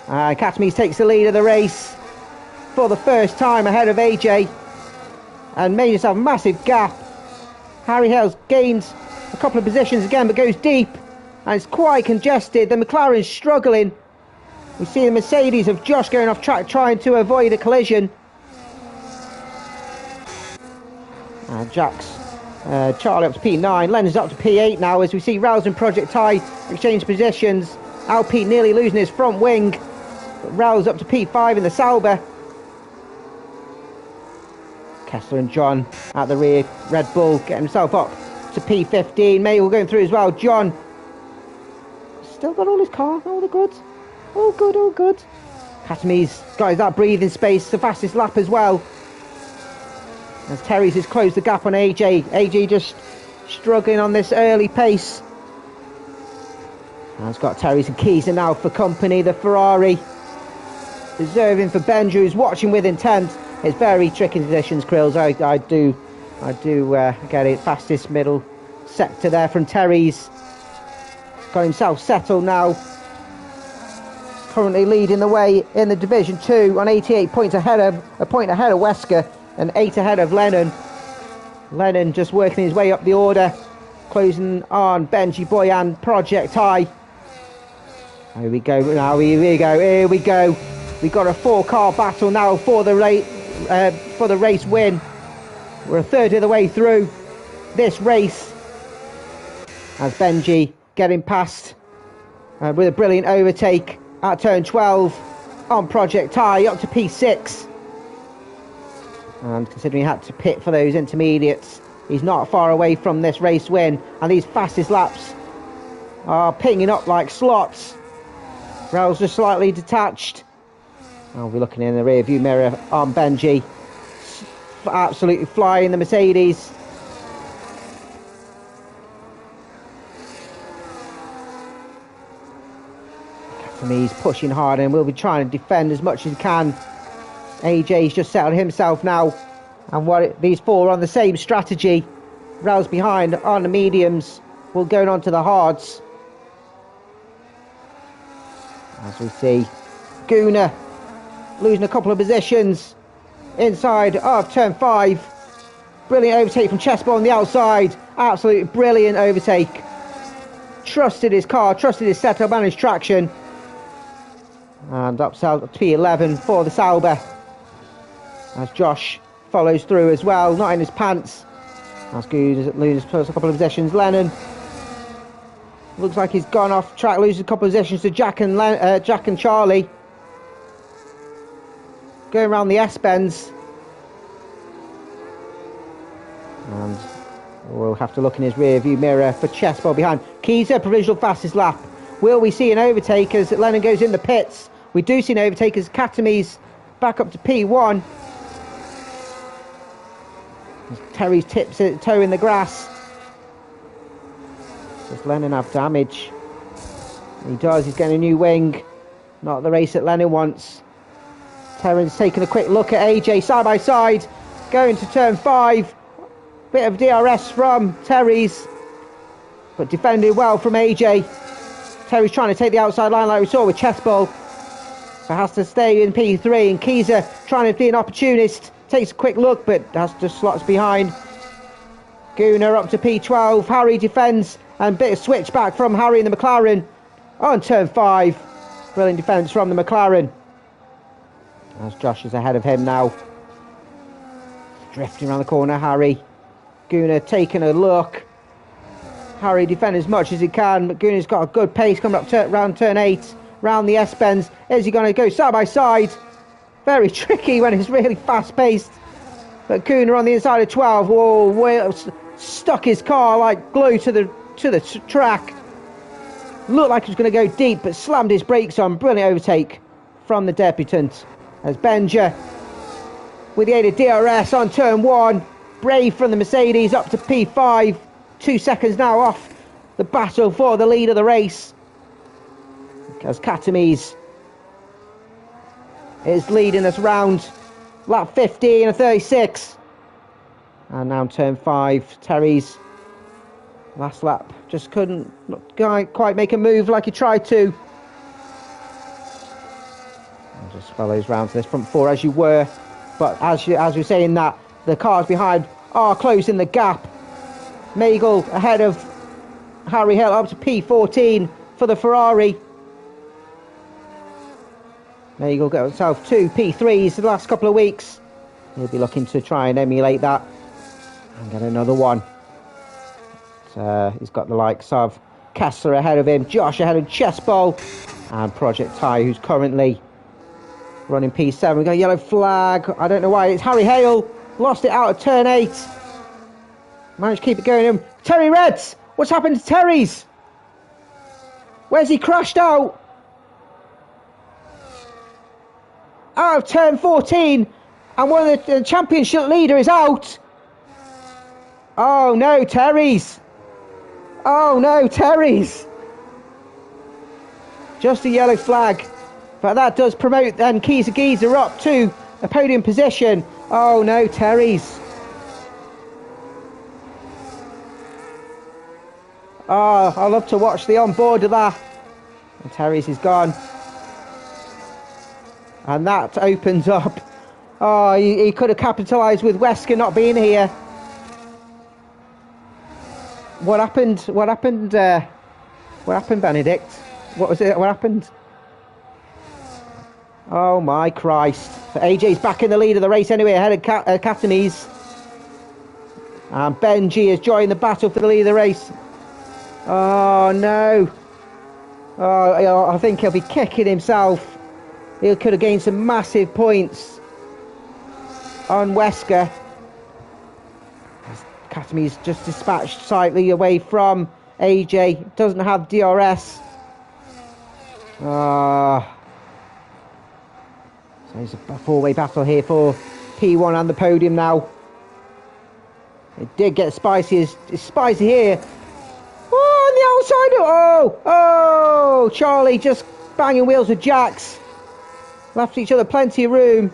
Katami's takes the lead of the race for the first time ahead of AJ and made himself a massive gap. Harry Hale's gained a couple of positions again, but goes deep and it's quite congested. The McLaren's struggling. We see the Mercedes of Josh going off track trying to avoid a collision. Jack's Charlie up to P9, Lennon's up to P8 now as we see Rouse and Project Ty exchange positions. Alpine nearly losing his front wing, but Rouse up to P5 in the Sauber. Kessler and John at the rear. Red Bull getting himself up to P15. Mayall going through as well. John still got all his car, all the goods. All good, all good. Katami's got that breathing space, the fastest lap as well. As Terry's has closed the gap on AJ. AJ just struggling on this early pace. And it's got Terry's and Keyser now for company. The Ferrari reserving for Benji, who's watching with intent. It's very tricky conditions, Krills. I do get it. Fastest middle sector there from Terry's. Got himself settled now. Currently leading the way in the Division 2 on 88 points ahead of Wesker and 8 ahead of Lennon. Lennon just working his way up the order, closing on Benji Boy and Project High. Here we go now. Here we go. We got a 4-car battle now for the race win. We're a third of the way through this race as Benji getting past with a brilliant overtake at turn 12 on Project High up to P6. And considering he had to pit for those intermediates, he's not far away from this race win. And these fastest laps are pinging up like slots. Rails just slightly detached. I'll be looking in the rear view mirror on Benji. Absolutely flying the Mercedes. He's pushing hard and will be trying to defend as much as he can. AJ's just settled himself now, and these four are on the same strategy. Rails behind on the mediums, will going on to the hards. As we see, Guna losing a couple of positions inside of turn 5. Brilliant overtake from Chessball on the outside. Absolutely brilliant overtake. Trusted his car, trusted his setup and his traction. And up to P11 for the Sauber. As Josh follows through as well, not in his pants. As Guna loses a couple of positions. Lennon looks like he's gone off track, loses a couple of positions to Jack and Charlie. Going around the S-bends. And we'll have to look in his rear view mirror for Chessball behind. Keyser, provisional fastest lap. Will we see an overtake as Lennon goes in the pits? We do see an overtake as Katamis back up to P1. As Terry's tips it, toe in the grass. Does Lennon have damage? He does, he's getting a new wing. Not the race that Lennon wants. Terry's taking a quick look at AJ side by side. Going to turn 5. Bit of DRS from Terry's, but defended well from AJ. Terry's trying to take the outside line like we saw with Chessball, but has to stay in P3. And Keyser trying to be an opportunist, takes a quick look but has to slots behind. Guna up to P12. Harry defends, and bit of switch back from Harry in the McLaren on turn 5. Brilliant defence from the McLaren as Josh is ahead of him now. Drifting around the corner, Harry. Guna taking a look. Harry defending as much as he can, but Guna's got a good pace coming up round turn 8, round the S-bends. Is he going to go side by side? Very tricky when it's really fast paced. But Guna on the inside of 12, whoa, stuck his car like glue to the track. Looked like he was going to go deep, but slammed his brakes on. Brilliant overtake from the debutant as Benja, with the aid of DRS on turn 1. Brave from the Mercedes up to P5. 2 seconds now off the battle for the lead of the race, as Katamis is leading us round lap 15 and 36. And now turn 5, Terry's last lap just couldn't quite make a move like he tried to. And just follows round to this front 4 as you were, but as you're saying that, the cars behind are closing the gap. Magel ahead of Harry Hill up to P14 for the Ferrari. Magel got himself 2 P3s the last couple of weeks. He'll be looking to try and emulate that and get another one. He's got the likes of Kessler ahead of him, Josh ahead of Chessball, and Project Ty, who's currently running P7. We've got a yellow flag. I don't know why. It's Harry Hale. Lost it out of turn 8. Managed to keep it going in. Terry Reds! What's happened to Terry's? Where's he crashed out? Out of turn 14. And one of the championship leader is out. Oh no, Terry's. Oh no, Terry's. Just a yellow flag. But that does promote then Geezer up to a podium position. Oh no, Terry's. Oh, I love to watch the onboard of that. And Terry's is gone. And that opens up. Oh, he could have capitalised with Wesker not being here. What happened? What happened, Benedict? What was it? What happened? Oh my Christ. So AJ's back in the lead of the race anyway, ahead of Katamis. And Benji has joined the battle for the lead of the race. Oh no. Oh, I think he'll be kicking himself. He could have gained some massive points on Wesker. Katamis just dispatched slightly away from AJ. Doesn't have DRS. So it's a four-way battle here for P1 and the podium now. It did get spicy. It's spicy here. Oh, on the outside. Oh, Charlie just banging wheels with Jax. Left each other plenty of room.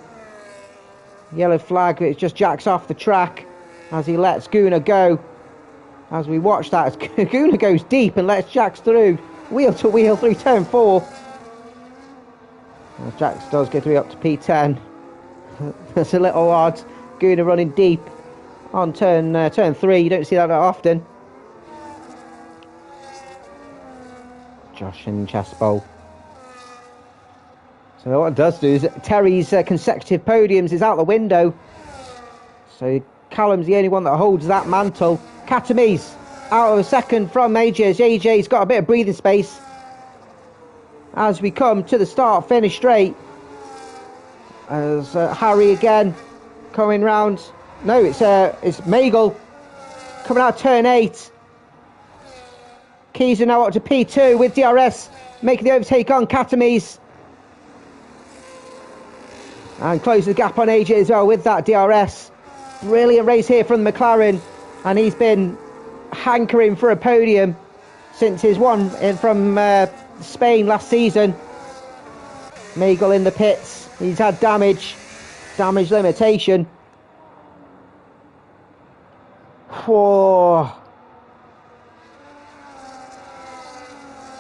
Yellow flag. It's just Jax off the track as he lets Gunnar go. As we watch that, as Gunnar goes deep and lets Jax through. Wheel to wheel through turn 4. As Jax does get up to P10. That's a little odd. Gunnar running deep on turn 3. You don't see that often. Josh and Chespol. So what it does do is Terry's consecutive podiums is out the window. So Callum's the only one that holds that mantle. Katamis out of a second from AJ. AJ's got a bit of breathing space as we come to the start finish straight. As Harry again coming round. No, it's Magel coming out turn 8. Keys are now up to P2 with DRS making the overtake on Katamis. And close the gap on AJ as well with that DRS. Brilliant race here from the McLaren. And he's been hankering for a podium since his one from Spain last season. Magel in the pits. He's had damage limitation. Whoa.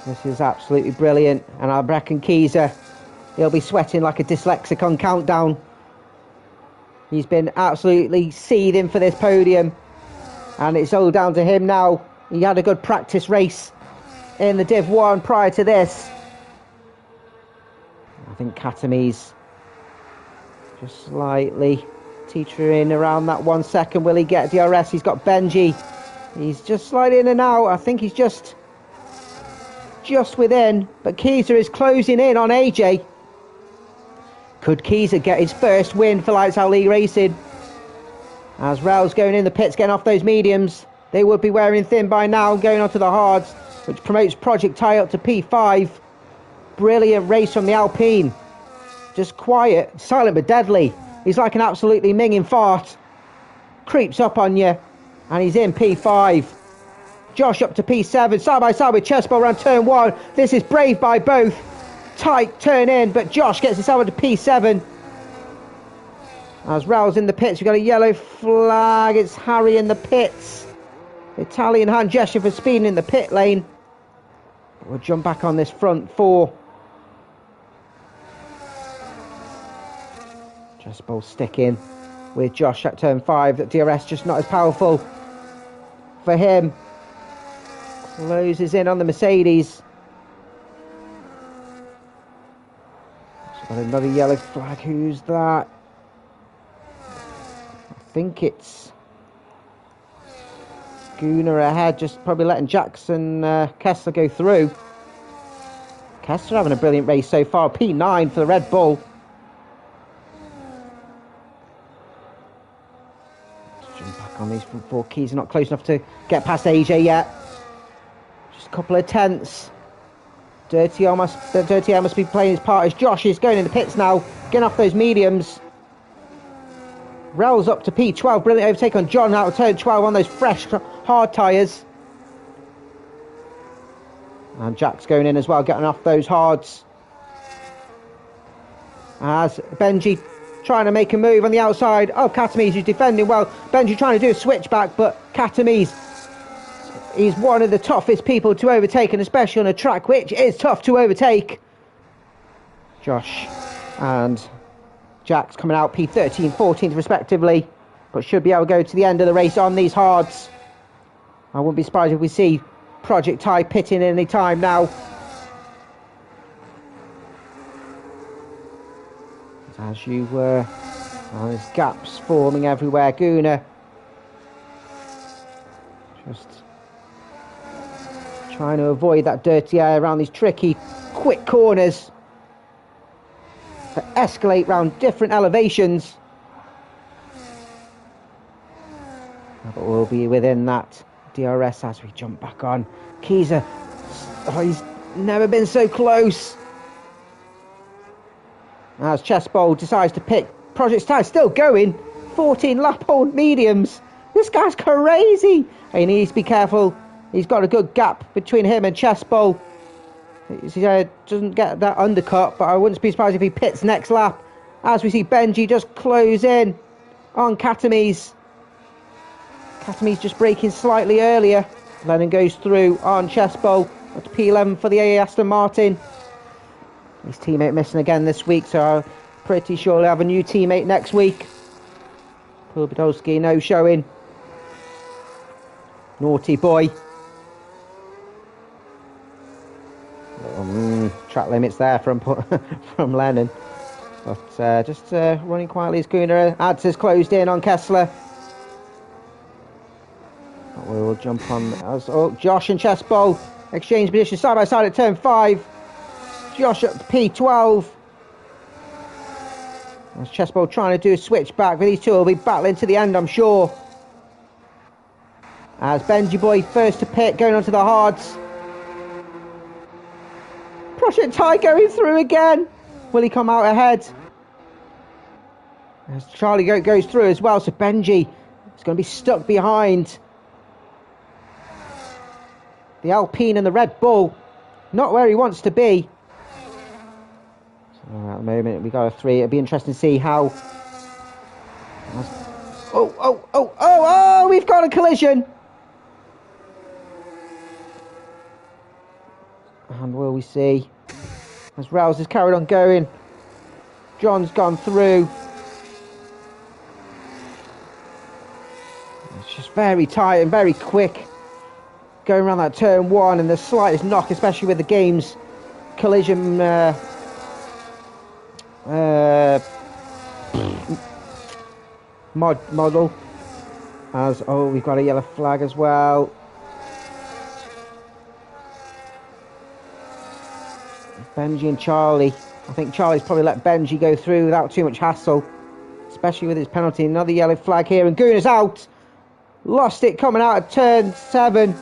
This is absolutely brilliant. And I reckon Keyser, he'll be sweating like a dyslexic on countdown. He's been absolutely seething for this podium. And it's all down to him now. He had a good practice race in the Div 1 prior to this. I think Katamis just slightly teetering around that 1 second. Will he get DRS? He's got Benji. He's just slightly in and out. I think he's just within. But Keyser is closing in on AJ. Could Keyser get his first win for Lights Out League Racing? As Rail's going in the pits, getting off those mediums. They would be wearing thin by now, going on to the hards, which promotes Project Ty up to P5. Brilliant race from the Alpine. Just quiet, silent but deadly. He's like an absolutely minging fart. Creeps up on you, and he's in P5. Josh up to P7, side by side with Chespo around turn 1. This is brave by both. Tight turn in, but Josh gets himself into P7. As Raul's in the pits, we've got a yellow flag. It's Harry in the pits. Italian hand gesture for speeding in the pit lane. We'll jump back on this front 4. Chespo sticking with Josh at turn 5. That DRS just not as powerful for him. Closes in on the Mercedes. Got another yellow flag. Who's that? I think it's Gunnar ahead, just probably letting Jackson Kessler go through. Kessler having a brilliant race so far. P9 for the Red Bull. Let's jump back on these front 4 keys. Not close enough to get past AJ yet. Just a couple of tenths. Dirty L must be playing his part as Josh is going in the pits now, getting off those mediums. Rails up to P12, brilliant overtake on John out of turn 12 on those fresh hard tyres. And Jack's going in as well, getting off those hards. As Benji trying to make a move on the outside. Oh, Katamise who's defending well. Benji trying to do a switchback, but Katamise, he's one of the toughest people to overtake, and especially on a track which is tough to overtake. Josh and Jack's coming out P13, 14th respectively, but should be able to go to the end of the race on these hards. I wouldn't be surprised if we see Project Ty pitting any time now. As you were, there's gaps forming everywhere. Guna just trying to avoid that dirty air around these tricky, quick corners that escalate round different elevations. But we'll be within that DRS as we jump back on. Kiza, he's never been so close. As Chessbowl decides to pick Project Ty, still going. 14 lap old mediums. This guy's crazy. He needs to be careful. He's got a good gap between him and Chessbowl. He doesn't get that undercut, but I wouldn't be surprised if he pits next lap. As we see Benji just close in on Katamise. Katamise just braking slightly earlier. Lennon goes through on Chessbowl. That's P11 for the Aston Martin. His teammate missing again this week, so I'm pretty sure he'll have a new teammate next week. Podolski no showing. Naughty boy. Track limits there from from Lennon. But just running quietly as Guna. Ads has closed in on Kessler. But we will jump on. Josh and Chessbowl exchange positions side by side at turn 5. Josh at P12. As Chessbowl trying to do a switch back, but these two will be battling to the end, I'm sure. As Benji Boy first to pit, going onto the hards. Project Ty going through again. Will he come out ahead? As Charlie Goat goes through as well, so Benji is going to be stuck behind the Alpine and the Red Bull. Not where he wants to be. At the moment we got a 3. It'll be interesting to see how. Oh, we've got a collision. And will we see as Rouse has carried on going. John's gone through. It's just very tight and very quick going around that turn 1, and the slightest knock, especially with the game's collision model. As we've got a yellow flag as well. Benji and Charlie. I think Charlie's probably let Benji go through without too much hassle, especially with his penalty. Another yellow flag here, and Guna's out. Lost it coming out of turn 7,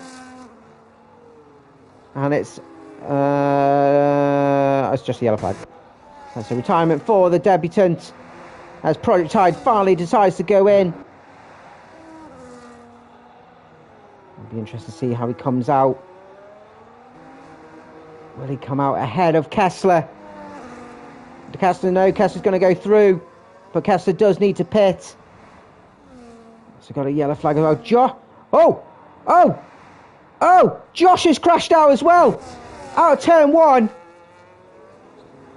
and it's just a yellow flag. That's a retirement for the debutant as Project Tide finally decides to go in. It'll be interesting to see how he comes out. Will he come out ahead of Kessler? Kessler's going to go through, but Kessler does need to pit. So got a yellow flag as well. Josh has crashed out as well. Out of turn 1.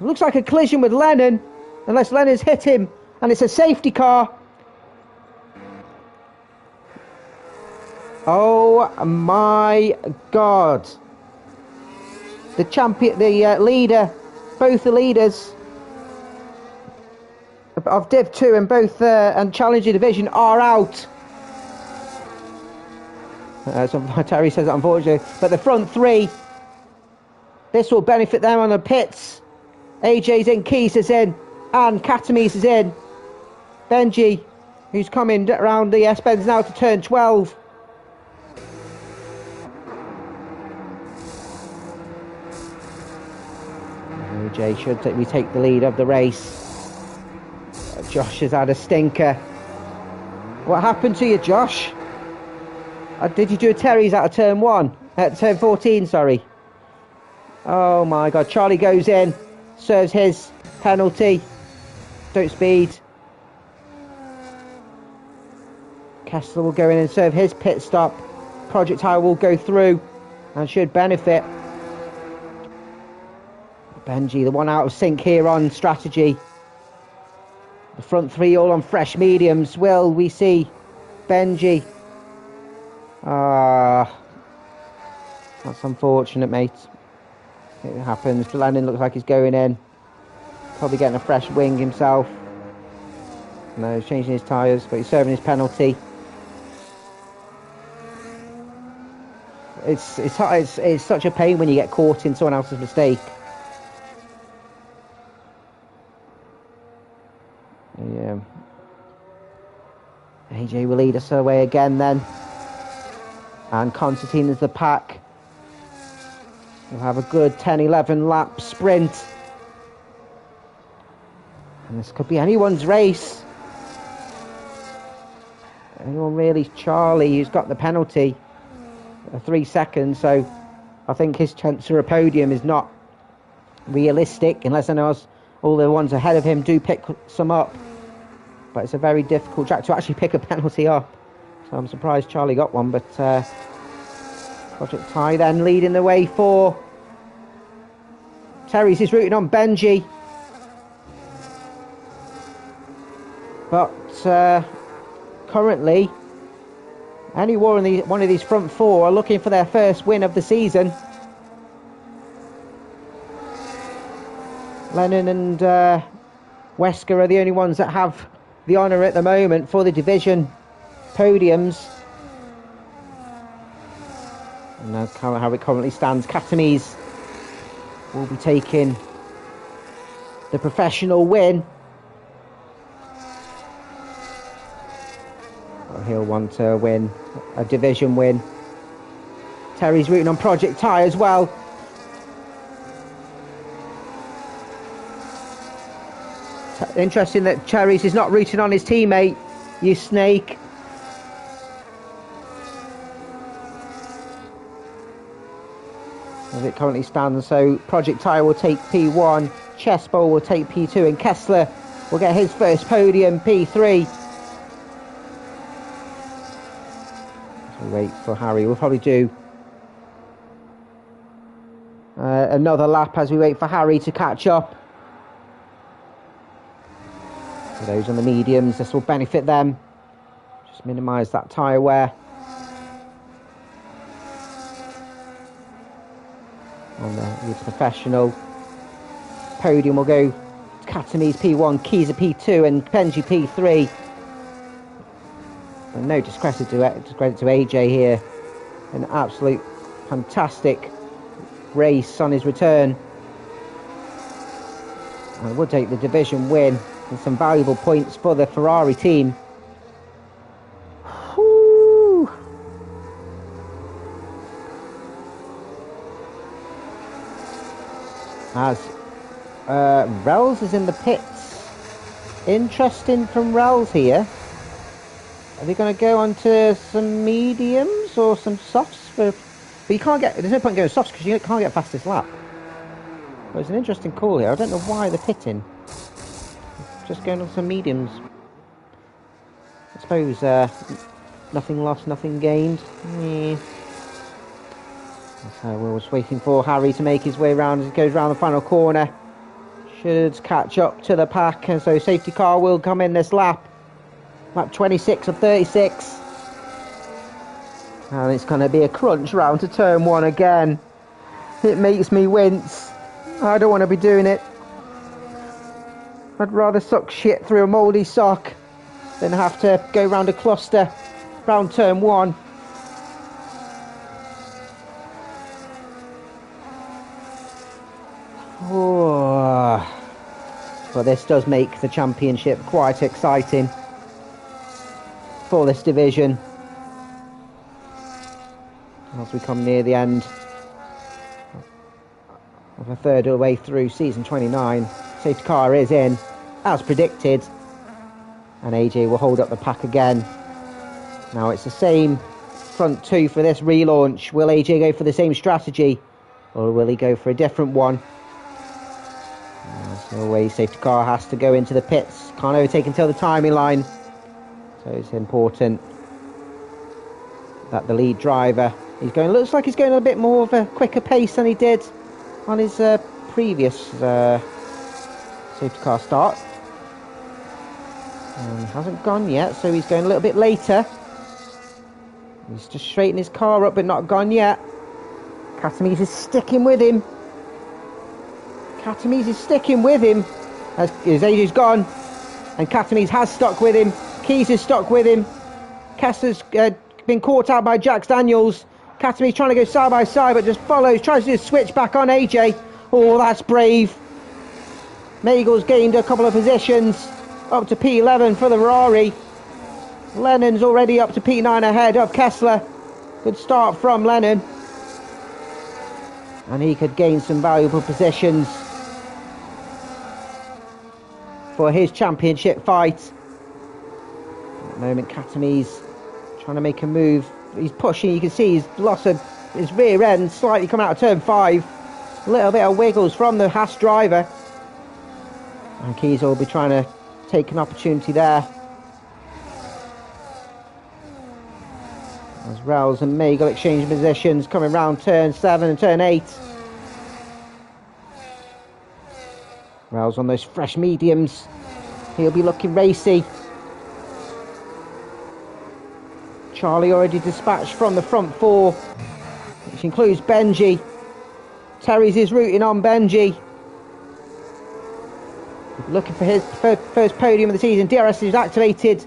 Looks like a collision with Lennon, unless Lennon's hit him, and it's a safety car. Oh my God. The champion, the leader, both the leaders of Div 2 and both and Challenger Division are out. So Terry says that unfortunately, but the front 3, this will benefit them on the pits. AJ's in, Keys is in, and Katamise is in. Benji, who's coming around the S-Bends now to turn 12. AJ should take the lead of the race. Josh has had a stinker. What happened to you, Josh? Did you do a Terry's out of turn 1? Turn 14, sorry. Oh my God, Charlie goes in, serves his penalty. Don't speed. Kessler will go in and serve his pit stop. Projectile will go through and should benefit. Benji, the one out of sync here on strategy. The front three all on fresh mediums. Will we see Benji? That's unfortunate, mate. It happens. Lennon looks like he's going in. Probably getting a fresh wing himself. No, he's changing his tyres, but he's serving his penalty. It's such a pain when you get caught in someone else's mistake. Yeah. AJ will lead us away again then. And Constantine is the pack. We'll have a good 10-11 lap sprint. And this could be anyone's race. Anyone really? Charlie, who's got the penalty. 3 seconds, so I think his chance for a podium is not realistic unless all the ones ahead of him do pick some up. But it's a very difficult track to actually pick a penalty up. So I'm surprised Charlie got one, but Project Ty then leading the way for Terry's is rooting on Benji. But currently, any one of these front four are looking for their first win of the season. Lennon and Wesker are the only ones that have the honour at the moment for the division podiums. And that's how it currently stands. Katamise will be taking the professional win. He'll want to win a division win. Terry's rooting on Project Ty as well. Interesting that Terry's is not rooting on his teammate, you snake. As it currently stands, so Project Ty will take P1, Chessbowl will take P2, and Kessler will get his first podium, P3. Wait for Harry. We'll probably do another lap as we wait for Harry to catch up. For those on the mediums, this will benefit them. Just minimise that tyre wear. And the professional podium will go to Katamise P1, Kiza P2 and Benji P3. And no discredit to AJ here. An absolute fantastic race on his return. And would take the division win and some valuable points for the Ferrari team. Whew. As Rels is in the pits. Interesting from Rels here. Are they going to go on to some mediums or some softs? But you can't get. There's no point going softs because you can't get fastest lap. But it's an interesting call here. I don't know why they're pitting. Just going on some mediums. I suppose nothing lost, nothing gained. Yeah. So we're just waiting for Harry to make his way around as he goes around the final corner. Should catch up to the pack, and so safety car will come in this lap. Lap 26 of 36. And it's going to be a crunch round to turn one again. It makes me wince. I don't want to be doing it. I'd rather suck shit through a mouldy sock than have to go round a cluster round turn one. Oh. But this does make the championship quite exciting for this division as we come near the end of a third of the way through season 29. Safety car is in as predicted, and AJ will hold up the pack again. Now it's the same front two for this relaunch. Will AJ go for the same strategy? Or will he go for a different one? As always, safety car has to go into the pits. Can't overtake until the timing line. So it's important that the lead driver, looks like he's going a bit more of a quicker pace than he did on his previous safety car start. Hasn't gone yet, so he's going a little bit later. He's just straightening his car up, but not gone yet. Katamise is sticking with him. Katamise is sticking with him as AJ's gone, and Katamise has stuck with him. Keys is stuck with him. Kessler's been caught out by Jax Daniels. Katamise trying to go side by side, but just follows, tries to do a switch back on AJ. Oh, that's brave. Maigel's gained a couple of positions, up to P11 for the Ferrari. Lennon's already up to P9 ahead of Kessler. Good start from Lennon. And he could gain some valuable positions for his championship fight. At the moment, Katamise trying to make a move. He's pushing, you can see he's lost his rear end, slightly coming out of turn 5. A little bit of wiggles from the Haas driver. And Keys will be trying to take an opportunity there. As Rowles and Maigel exchange positions, coming round turn 7 and turn 8. Rowles on those fresh mediums. He'll be looking racy. Charlie already dispatched from the front 4, which includes Benji. Terry's is rooting on Benji. Looking for his first podium of the season. DRS is activated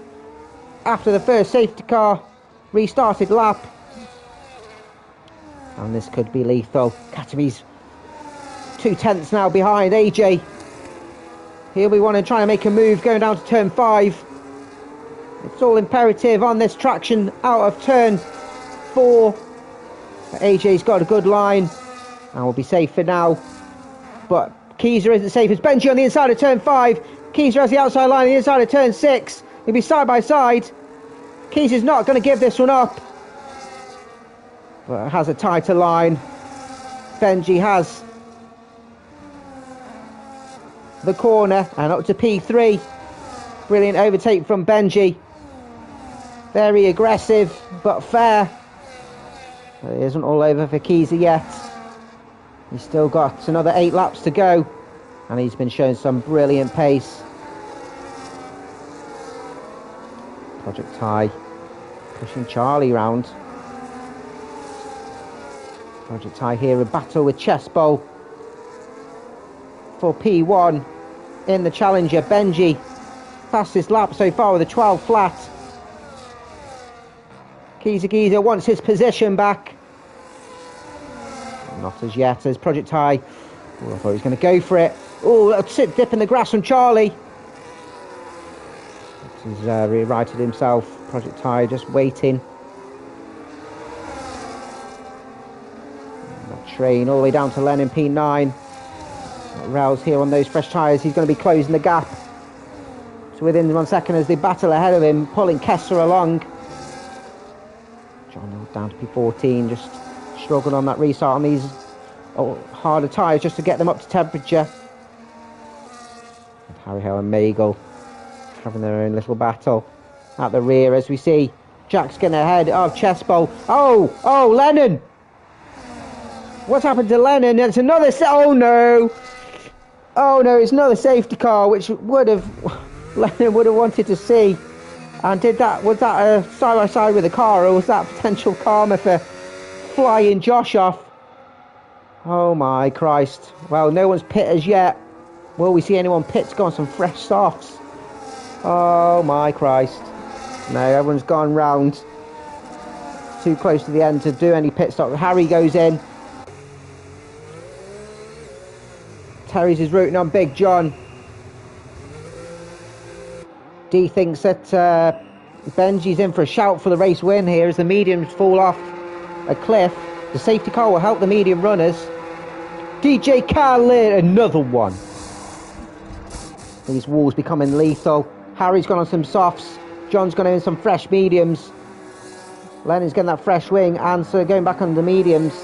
after the first safety car restarted lap. And this could be lethal. Katamise 2/10 now behind AJ. Here we want to try and make a move going down to turn 5. It's all imperative on this traction out of turn 4. AJ's got a good line and will be safe for now. But Keyser isn't safe. It's Benji on the inside of turn 5. Keyser has the outside line on the inside of turn 6. He'll be side by side. Keyser's not going to give this one up, but has a tighter line. Benji has the corner and up to P3. Brilliant overtake from Benji. Very aggressive but fair. But it isn't all over for Keyser yet. He's still got another 8 laps to go, and he's been showing some brilliant pace. Project High pushing Charlie round. Project High here, a battle with Chess Bowl for P1 in the Challenger. Benji, fastest lap so far with a 12 flat. Keyser wants his position back. Not as yet as Project High. Oh, I thought he was going to go for it. Oh, a dip in the grass from Charlie. He's rewrited himself. Project High just waiting. That train all the way down to Lennon P9. Rouse here on those fresh tyres. He's going to be closing the gap. So within 1 second as they battle ahead of him, pulling Kessler along. John down to P14, just struggled on that restart on these harder tyres just to get them up to temperature. And Harry Hill and Maigel having their own little battle at the rear as we see Jack's getting ahead of Chess Bowl. Oh, Lennon! What's happened to Lennon? It's another oh no, it's another safety car, which Lennon would have wanted to see. And was that a side by side with the car, or was that potential karma for flying Josh off? Oh my Christ. Well, no one's pit as yet. Will we see anyone pit to go on some fresh softs? Oh my Christ. No, everyone's gone round. Too close to the end to do any pit stop. Harry goes in. Terry's is rooting on Big John. D thinks that Benji's in for a shout for the race win here as the mediums fall off a cliff. The safety car will help the medium runners. DJ Khaled, another one. These walls becoming lethal. Harry's gone on some softs. John's gone in some fresh mediums. Lennon's getting that fresh wing, and so going back on the mediums.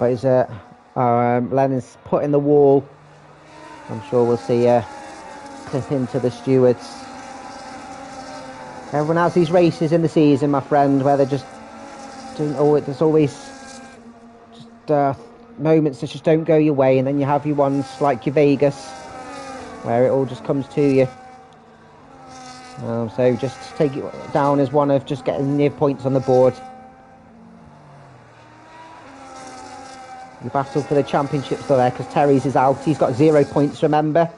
But he's Lennon's put in the wall. I'm sure we'll see clip into the stewards. Everyone has these races in the season, my friend, where they're just doing. Oh, there's always just moments that just don't go your way, and then you have your ones like your Vegas, where it all just comes to you. So just take it down as one of just getting near points on the board. The battle for the championship still there because Terry's is out. He's got 0 points, remember?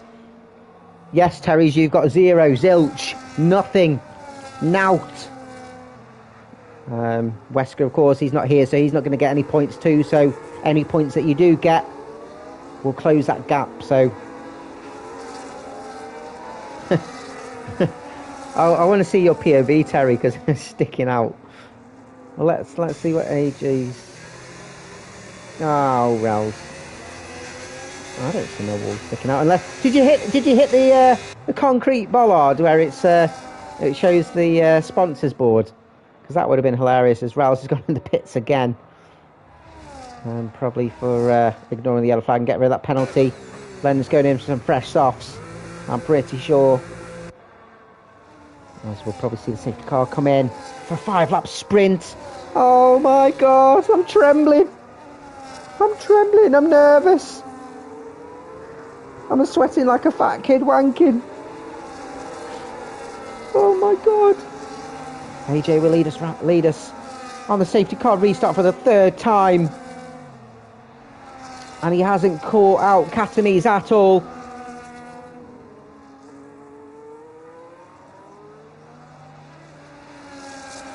Yes, Terry's, you've got 0. Zilch. Nothing. Nout. Wesker, of course, he's not here, so he's not going to get any points too. So any points that you do get will close that gap. So I want to see your POV, Terry, because it's sticking out. Well, let's see what AJ's. Oh, Rels. I don't see no wall sticking out. Unless did you hit the concrete bollard where it shows the sponsors board? Because that would have been hilarious. As Rels has gone in the pits again, and probably for ignoring the yellow flag and get rid of that penalty. Lennon's going in for some fresh softs. I'm pretty sure. As we'll probably see the safety car come in for a 5-lap sprint. Oh my God! I'm trembling. I'm nervous. I'm sweating like a fat kid wanking. Oh my God. AJ will lead us on the safety car restart for the 3rd time. And he hasn't caught out Katamise at all.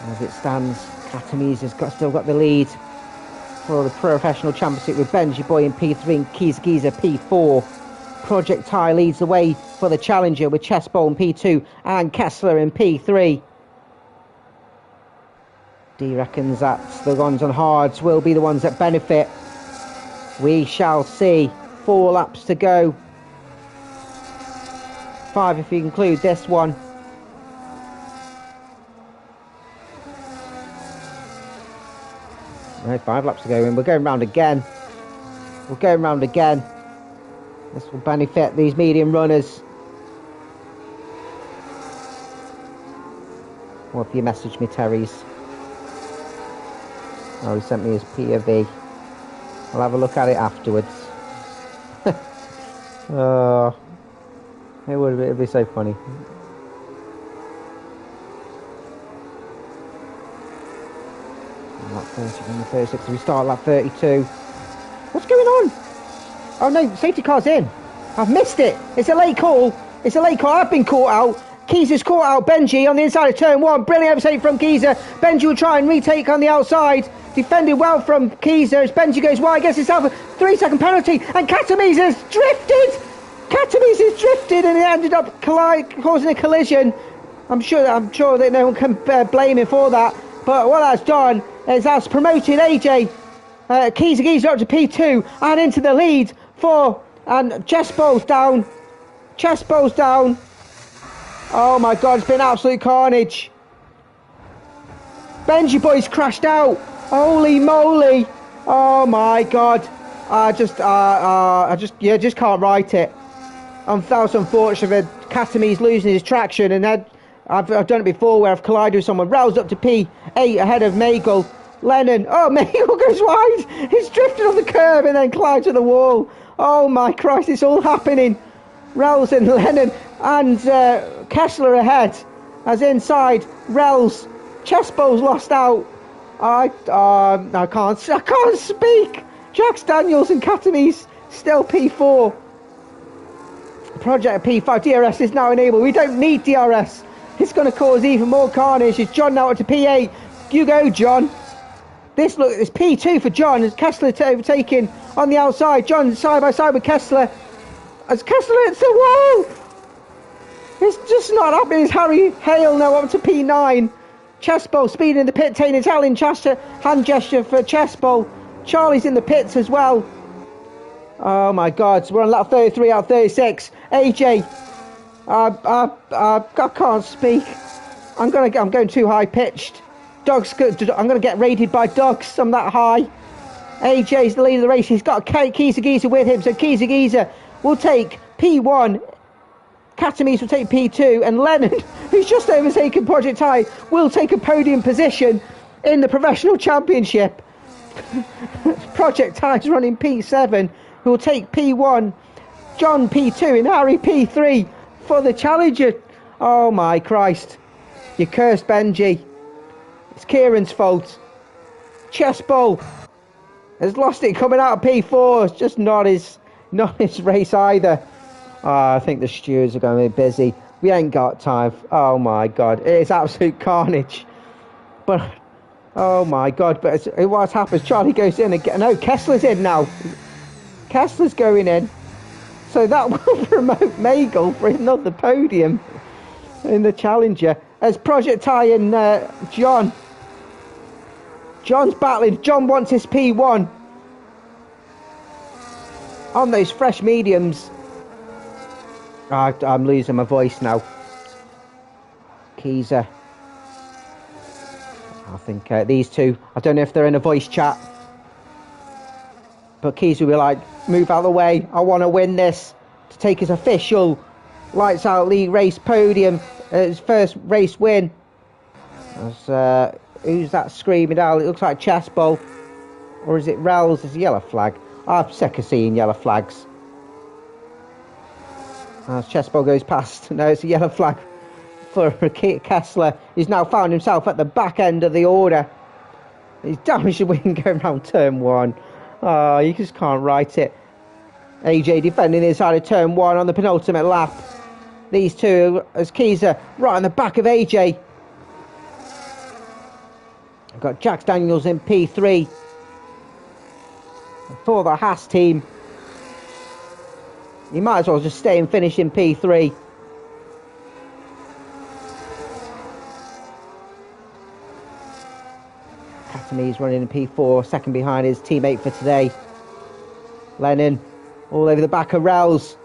As it stands, Katamise has still got the lead for the professional championship with Benji Boy in P3 and Giza P4. Project Ty leads the way for the challenger with Chess Bowl in P2 and Kessler in P3. D reckons that the ones on hards will be the ones that benefit. We shall see. 4 laps to go. 5 if you include this one. No, 5 laps to go and we're going round again. This will benefit these medium runners. Or if you message me, Terry's. Oh, he sent me his POV. I'll have a look at it afterwards. Oh, it'd be so funny. Lap 30, 36, we start lap 32. What's going on? Oh no, safety car's in. I've missed it. It's a late call. I've been caught out. Keezer's caught out Benji on the inside of turn 1. Brilliant overtake from Keezer. Benji will try and retake on the outside. Defended well from Keezer as Benji goes wide. Gets himself a 3-second penalty. And Katamise has drifted and it ended up causing a collision. I'm sure that no one can blame him for that. But what that's done is that's promoted AJ Keezer up to P2 and into the lead for, and Chess Bowl's down. Oh my God, it's been absolute carnage. Benji Boy's crashed out. Holy moly. Oh my God. I just can't write it. That's unfortunate. Katami's losing his traction, and I've done it before where I've collided with someone. Roused up to P8 ahead of Magel. Lennon. Oh, Magel goes wide. He's drifted on the curb and then collides with the wall. Oh my Christ, it's all happening. Rels and Lennon and Kessler ahead. As inside, Rels. Chess Bowl's lost out. I can't speak. Jax Daniels and Katamise still P4. Project P5. DRS is now enabled. We don't need DRS. It's going to cause even more carnage. It's John now to P8. You go, John. It's P2 for John. As Kessler overtaking on the outside. John side by side with Kessler. As Kessler hits the wall. It's just not happening. It's Harry Hale now up to P9. Chess Bowl speeding in the pit, taking Italian hand gesture for Chess Bowl. Charlie's in the pits as well. Oh my God, so we're on lap 33 out of 36. AJ, I can't speak. I'm going too high pitched. I'm gonna get raided by dogs. I'm that high. AJ's the leader of the race. He's got Kiza with him. So Kiza will take P1. Katamis will take P2. And Lennon, who's just overtaken Project I, will take a podium position in the Professional Championship. Project I's running P7, who will take P1. John P2 and Harry P3 for the Challenger. Oh my Christ. You cursed Benji. It's Kieran's fault. Chess Ball has lost it coming out of P4. It's just not his race either. Oh, I think the stewards are going to be busy. We ain't got time. Oh my God. It is absolute carnage. But, oh my God. But what happens? Charlie goes in again. No, Kessler's in now. Kessler's going in. So that will promote Magel for another podium in the Challenger. As Project I and John. John's battling. John wants his P1 on those fresh mediums. I'm losing my voice now. Kiza. I think these two, I don't know if they're in a voice chat, but Kiza will be like, move out of the way. I want to win this to take his official Lights Out League race podium, his first race win. As, who's that screaming out? It looks like Chess Ball. Or is it Rels? It's a yellow flag. I'm sick of seeing yellow flags. As Chess Ball goes past. No, it's a yellow flag for Kessler. He's now found himself at the back end of the order. He's damaged the wing going around turn 1. Oh, you just can't write it. AJ defending inside of turn 1 on the penultimate lap. These two, as Kiza right on the back of AJ. I've got Jax Daniels in P3 for the Haas team. He might as well just stay and finish in P3. Katamis running in P4, second behind his teammate for today. Lennon all over the back of Rels.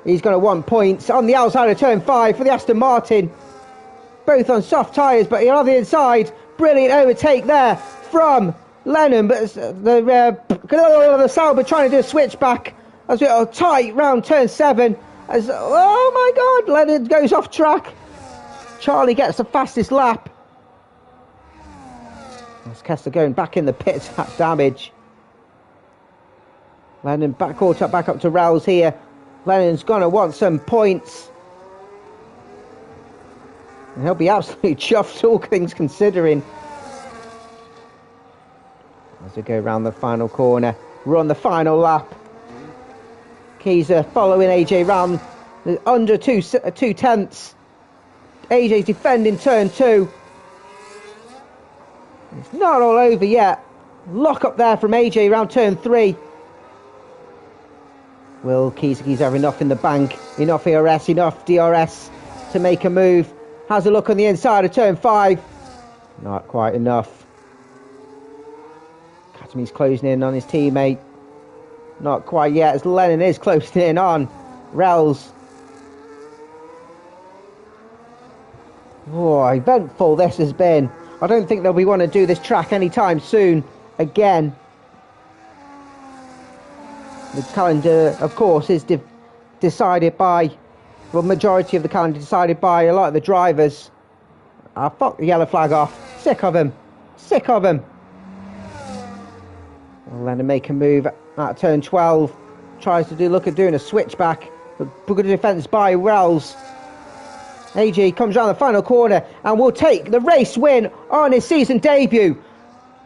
He's going to want points on the outside of turn 5 for the Aston Martin. Both on soft tyres, but you're on the inside. Brilliant overtake there from Lennon, but the Sauber trying to do a switchback as we are tight round turn 7. As oh my God, Lennon goes off track. Charlie gets the fastest lap. As Kessler going back in the pits, that damage. Lennon back up to Rels here. Lennon's gonna want some points. And he'll be absolutely chuffed, all things considering. As we go around the final corner, we're on the final lap. Kiza following AJ round under two tenths. AJ's defending turn 2. It's not all over yet. Lock up there from AJ round turn 3. Will Kiza have enough in the bank? Enough ERS, enough DRS to make a move? Has a look on the inside of turn 5. Not quite enough. Katami's closing in on his teammate. Not quite yet, as Lennon is closing in on Rels. Oh, eventful this has been. I don't think they'll be wanting to do this track anytime soon again. The calendar, of course, is decided by, well, majority of the calendar decided by a lot of the drivers. Fuck the yellow flag off. Sick of him. Sick of him. Well, then to make a move at turn 12. Tries to look at doing a switchback. But good defence by Rels. AJ comes around the final corner and will take the race win on his season debut.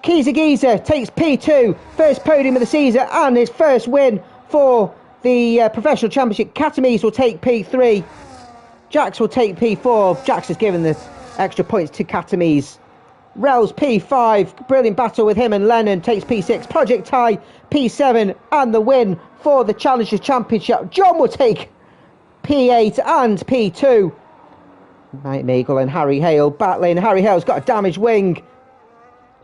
Kiza takes P2, first podium of the season and his first win for the Professional Championship. Katamis will take P3. Jax will take P4. Jax has given the extra points to Katamis. Rels P5, brilliant battle with him and Lennon, takes P6. Project I P7 and the win for the Challengers Championship. John will take P8 and P2. Mike Magel and Harry Hale battling. Harry Hale's got a damaged wing.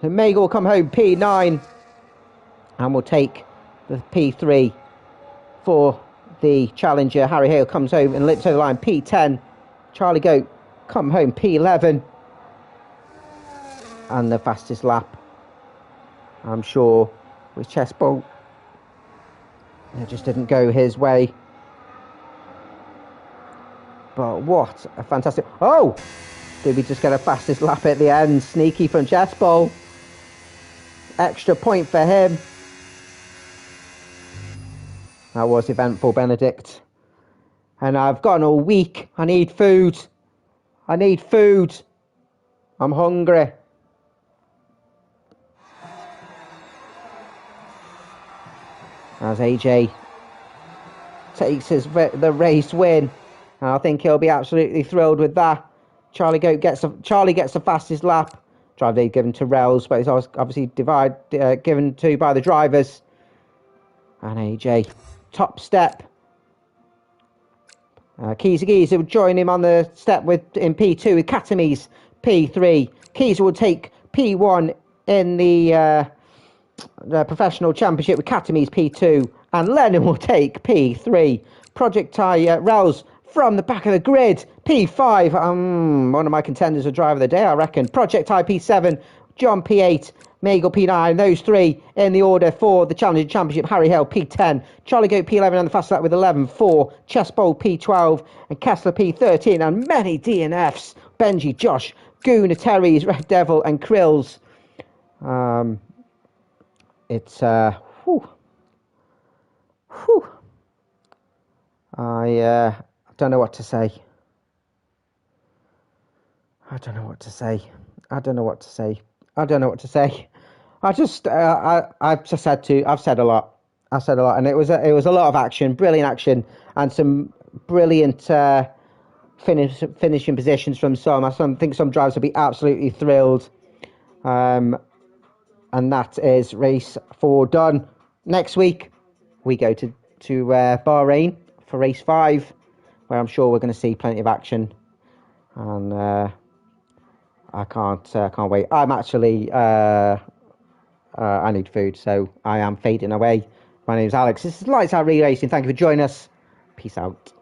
So Magel will come home P9 and will take the P3 for the Challenger. Harry Hale comes home and lips over the line P10. Charlie Goat come home P11. And the fastest lap, I'm sure, with chest ball. It just didn't go his way. But what a fantastic... Oh! Did we just get a fastest lap at the end? Sneaky from chest ball. Extra point for him. That was eventful, Benedict. And I've gone all week. I need food. I need food. I'm hungry. As AJ takes the race win. And I think he'll be absolutely thrilled with that. Charlie gets the fastest lap. Drive lead given to Rels, but it's obviously given to by the drivers. And AJ, top step. Keezer will join him on the step in P2 with Katamis P3. Keezer will take P1 in the professional championship with Katamis P2, and Lennon will take P3. Project Rels from the back of the grid, P5. One of my contenders for driver of the day, I reckon. Project P7, John P8, Magel P9. Those three in the order for the Challenger Championship. Harry Hale P10, Charlie Goat P11 on the fast lap with 11.4, Chessbowl P12, and Kessler P13, and many DNFs. Benji, Josh, Goon, Terry's, Red Devil, and Krills. It's I don't know what to say. I've just said a lot. And it was a lot of action, brilliant action, and some brilliant finishing positions from some. I think some drivers will be absolutely thrilled. And that is race 4 done. Next week we go to Bahrain for race 5, where I'm sure we're going to see plenty of action. And I can't wait. I'm actually I need food, so I am fading away. My name is Alex. This is Lights Out Relay Racing. Thank you for joining us. Peace out.